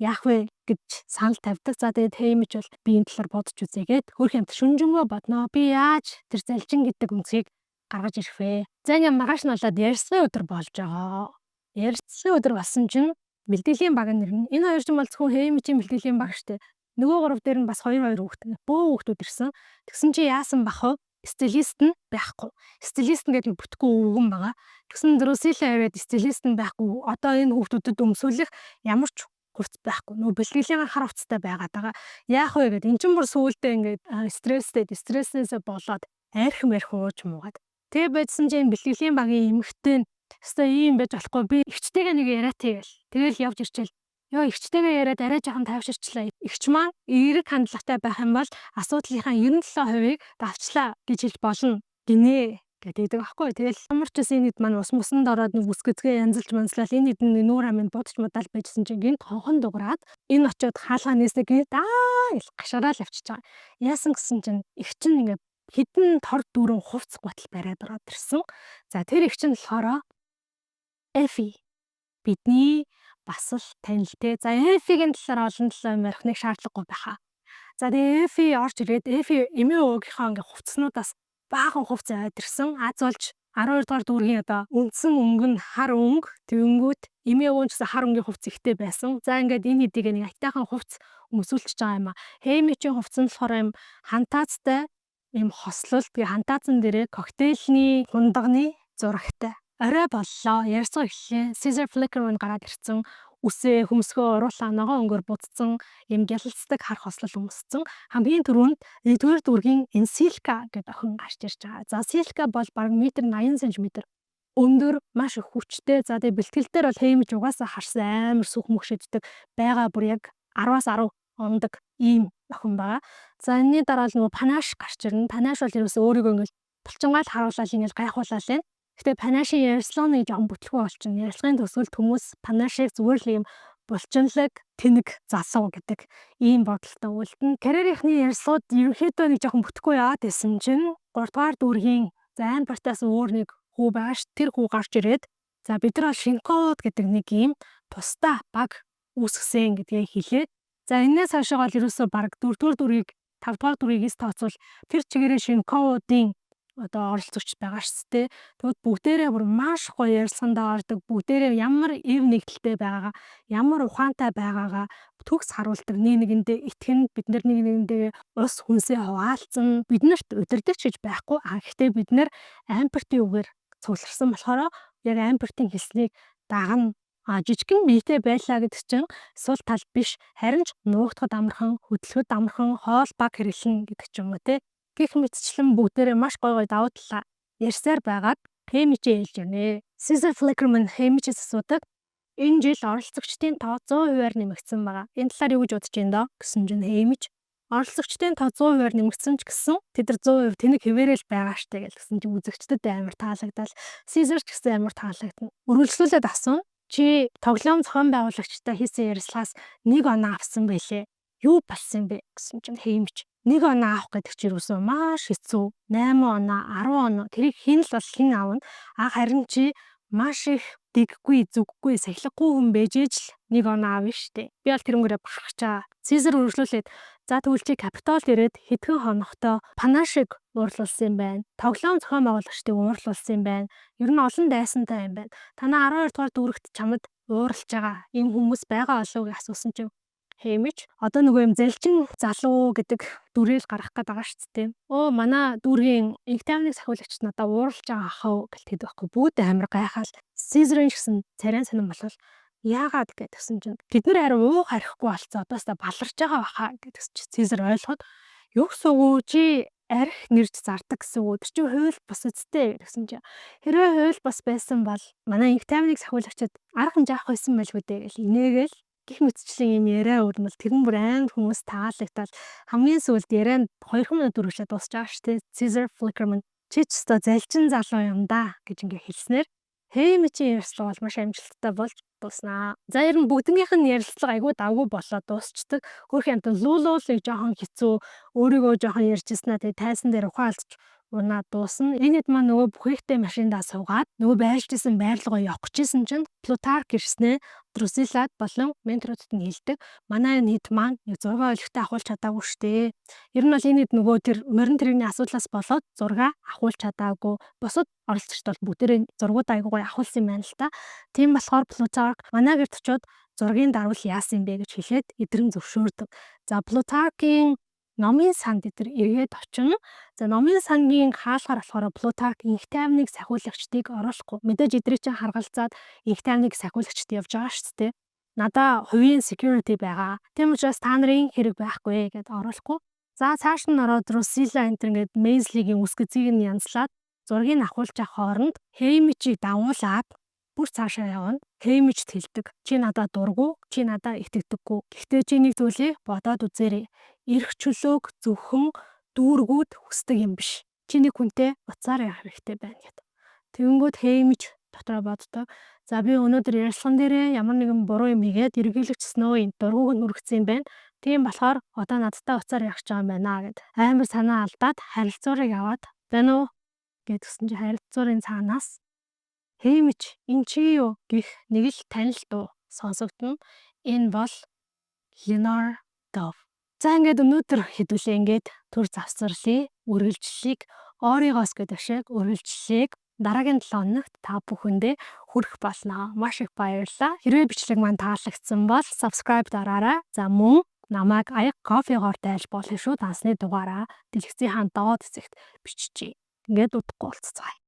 яах вэ гэж санал тавьдаг. За тэгээд Хеймич бол би энэ талаар бодож үзээгээд хөрх юмт шүнжэнгөө бодноо. Би яаж тэр залжин гэдэг үнцгийг гаргаж ирэх вэ? За ингээм маргааш нь болоод ярьцлын өдөр болж байгаа. Ярьцлын өдөр болсон чинь бэлтгэлийн баг нэрнэ. Энэ хоёр ч юм бол зөвхөн Хеймичийн бэлтгэлийн баг штэ. Нөгөө гурав дээр нь бас хоёр хүүхэд. Бөө хүүхдүүд ирсэн. Тэгсэн чи яасан бах вэ? Стилист нь байхгүй. Стилист нь гэдэг бүтггүй өвгөн байгаа. Тэгсэн Русила ирээд стилист нь байхгүй. Одоо энэ хүүхдүүдэд өмсүүлэх ямар ч хувц байхгүй. Нөгөө бэлтгэлийн хар хувцтай байгаад байгаа. Яах вэ гэдэг. Эн чинь бүр сүүлдээ ингээд стresснээсээ болоод архим ууж муугаад. Тэгээ байдсан чинь бэлтгэлийн багийн эмэгтэй нь өстой ийм байж болохгүй би эгчтэйгээ нэг яриатай гэл. Тэгэл явж ирчихэл. Йоо эгчтэйгээ яриад арай жоохон тайвширчлаа. Эгч маань эерэг хандлагатай байх юм бол асуудлынхаа 97%-ийг давчлаа гэж хэлж болно гинэ гэдэг аахгүй. Тэгэл ямар ч гэсэн энэ хэд маань ус мусанд ороод нэг үсгэцгээ янзлж манслал энэ хэдэн нүүр амын бодч модал байжсэн чинь гинт хонхон дуграад энэ очиод хаалгаа нээсээ гинт гашгараал авчиж байгаа. Яасан гэсэн чинь эгч нь ингээд хідэн тор дүүрэн хувц гутал бариад ороод ирсэн. За тэр их чинь болохоор Эфи. Бидний бас л танил те. За Эфигийн талаар олон талаар ярихныг шаардлагагүй байхаа. За тэгээ Эфи орж ирээд Эфи эмээ өвгийнхаа ингээ хувцснуудаас баахан хувц аваад ирсэн. Аз болж 12 дугаар дүүргийн одоо үндсэн өнгө нь хар өнгө. Тэнгүүт эмээ өвгөн ч гэсэн хар өнгийн хувц ихтэй байсан. За ингээд энэ хэдийг нэг айтайхан хувц өмсүүлчихэж байгаа юм а. Хеймичийн хувц нь болохоор юм хантаацтай ийм хослол тэгээ хантаацсан дээрээ коктейльний хундагны зурагтай. Орой боллоо. Ярьцгаа эхлэе. Caesar Flickerman гараад ирсэн. Үсээ хөмсгөө уруулаа ногоон өнгөөр будсан ийм гялалцдаг хар хослол өмссөн. Хамгийн түрүүнд 1-р дүүргийн энэ Silka гэдэг охин гарч ирж байгаа. За Silka бол бараг 1.80 см өндөр маш их хүчтэй. За тэгээ бэлтгэлээр бол Хеймич угаасаа харсан амар сүх мөкшөддөг байгаа бүр яг 10-аас 10 ондог ийм охин байгаа. За энэний дараа л нөгөө Panache гарч ирнэ. Panache бол ерөөсөө өөрийгөө ингээл булчингаал харуулаад ингээл гайхуулаад байна. Гэтэ Panache-ийн ярилцлагын жоохон бүтлгүй болчихно. Ярилцлагын төгсгөлд хүмүүс Panache-г зүгээр л ийм булчинлаг тэнэг залуу гэдэг ийм бодолтой үлдэн. Карьерийнхний ярилцлагууд ерөнхийдөө нэг жоохон бүтэхгүй яваад байсан чинь 3-р дүүргийн Амбертаас өөр нэг хүү байгаа ш. Тэр хүү гарч ирээд за бид нар Шинкод гэдэг нэг ийм тусдаа баг үүсгэсэн гэдгийг хэлээд за энэс хойшоо бол ерөөсөө баг 4-р дүүргийг 5-р дүүргийгээс тооцвол тэр чигээрээ Шинкодын одоо оролцогч байгаа шүү дээ. Тэгвэл бүгдээрээ бүр маш гоё ярилцсандаа ордог. Бүгдээрээ ямар эв нэгдэлтэй байгаагаа, ямар ухаантай байгаагаа төгс харуулдаг. Нэгэндээ итгэн бид нар нэгэндээ ус хүнсээ хуваалцсан. Биднэрт удирдах гэж байхгүй. Гэхдээ бид нар Амбертийн үгээр цугларсан болохоор яг Амбертийн хэлснийг дагна. Жижигхэн биетэй байлаа гэдэг чинь сул тал биш. Харин ч нуугдахад амархан, хөдөлгөхөд амархан, хоол баг хэрэглэн гэдэг ч юм уу те. Гэх мэтчлэн бүгдээрээ маш гой давуу талаа ярьсаар байгаад Хеймичээ хэлж байна. Caesar Flickerman Хеймичээс асуудаг. Энэ жил оролцогчдын тоо 100%-аар нэмэгдсэн байгаа. Энэ талаар юу гэж бодож байна доо гэсэн чинь Хеймич оролцогчдын тоо 100%-аар нэмэгдсэн ч гэсэн тэд нар 100% тэнэг хэвээрэл байгаа штэ гэсэн чинь үзэгчдэд амар таалагдал. Caesar ч гэсэн амар таалагдана. Үргэлжлүүлээд асууна. Чи тоглоом зохион байгуулагчтай хийсэн ярилцлагаас 1 оноо авсан байлээ. Юу болсон бэ гэсэн чинь Хеймич 1 оноо авах гэдэг чинь юусэн маш хэцүү. 8 оноо, 10 оноо тэрийг хэн л бол хэн аавна. Харин чи маш их дэггүй, зүггүй, сахилгагүй хүн бэжээж л 1 оноо аавна штэ. Би бол тэрнгээрээ бахархчаа. Caesar үргэлжлүүлээд за тэгвэл чи Capitol ирээд хэдхэн хоногтой Panache-г уурлуулсан юм байна. Тоглоом зохион байгуулагчдыг уурлуулсан юм байна. Ер нь олон дайсантай юм байна. Танаа 12 дугаар дүүрэгт чамд ууралж байгаа ийм хүмүүс байгаа болов уу гэж асуусан чинь Хэмич одоо нөгөө юм залчин залуу гэдэг дүрэл гаргах гээд байгаа шүү дээ. Оо манай дүүргийн инх тайвныг сахиулагч надаа ууралж байгаа ахав гэлтэйд байхгүй. Бүгд амар гайхаал. Caesar-ын ч гэсэн царайн сонирн болвол яагаад гэдгсэн чинь бид нар харин уух харихгүй болцоо одоосаа баларч байгаа баха гэдгс чи Caesar ойлгоход юу гэсэн үг чи арх нэрж зардаг гэсэн үг. Тэр чинь хууль бус үсттэй гэсэн чи хэрвээ хууль бус байсан бол манай инх тайвныг сахиулагчид арга хэмжээ авах байсан байлгүй дээ гэл инээгээл гих мэтчлийн юм яриа өрнөл тэрэн бүр амар хүмүүс таалагдтал хамгийн сүүлд ярианд 2 минут үргэлжлээд дуусч байгаа шүү дээ. Caesar Flickerman чи ч өстой залчин залуу юм да гэж ингээ хэлснээр Хэмичийн ярилцлага бол маш амжилттай болж дууснаа. За ер нь бүгднийх нь ярилцлага айгүй давгүй болоод дуусчдаг. Хөрх янтан луулуулыг жоохон хэцүү өөрийгөө жоохон ярьжсэнаа тэгээ тайсан дээр ухаалцж унаа дуусна. Энэ хэд маань нөгөө бүхэгтэй машиндаа суугаад нөгөө байрлажсэн байрлалгаа явах гэжсэн чинь Плутарк ирснээ Друсилад болон менторуудад нь хэлдэг. Манай энэ хэд маань нэг зураг олигтой авахулж чадаагүй штэ. Ер нь бол энэ хэд нөгөө тэр морин тэрэгний асуудлаас болоод зураг авахулж чадаагүй. Бусад оролцогчд бол бүгдээрээ зургууд айгуугаа авахулсан юм байна л та. Тийм болохоор Плутарк манай гэрт очиод зургийн дарвал яасан юм бэ гэж хэлээд эдрэн зөвшөөрдөг. За Плутаркийн номын санд эдэр эргээд очино. За номын сангийн хаалгаар болохоор Плутарк инх тайвныг сахиулагчдыг оруулахгүй. Мэдээж эдрийг чинь харгалзаад инх тайвныг сахиулагчд явж байгаа шүү дээ. Надаа хувийн security байгаа. Тийм учраас та нарын хэрэг байхгүй гэдээ оруулахгүй. За цааш нь ороод Drusilla энэ ингээд Maisley-гийн үс гэзийг нь янзлаад зургийг авахулж авах хооронд Хэмичийг дагуулад бүр цаашаа явна. Хэмичд хэлдэг. Чи надад дургу, чи надад итгэдэггүй. Гэхдээ чи нэг зүйлийг бодоод үзээрэй. Ирэх чөлөөг зөвхөн дүүргүүд хүсдэг юм биш. Чи нэг хүнтэй уцаар явах хэрэгтэй байна гэдэг. Тэгэнгүүт Хэмич дотроо боддог. За би өнөөдөр ярилцлаган дээрээ ямар нэгэн буруу юм хийгээд эргүүлэгч Snow-ийн дургуг нь үргэцсэн юм байна. Тийм болохоор одоо надтай уцаар явах гэж байгаа юм байна гэд амар санаа алдаад харилцуурыг аваад байна уу гэдгсэн чи харилцуурын цаанаас Хэмич энэ чи юу гэх нэг л танил дуу сонсогдно. Энэ бол Lenore Dove. За ингээд өнөөдөр хэдүүлээ ингээд төр завсарлыг, үргэлжлэлийг Оригоос гэдэг шиг үргэлжлэлийг дараагийн 7 хоногт та бүхэндээ хүргэх болно. Маш их баярлалаа. Хэрвээ бичлэг маань таалагдсан бол subscribe дараарай. За мөн намайг аяг кофегоор дайлж болно шүү. Дансны дугаараа дэлгэцийн хаан доод хэсэгт биччихье. Ингээд удахгүй уулзцгаая.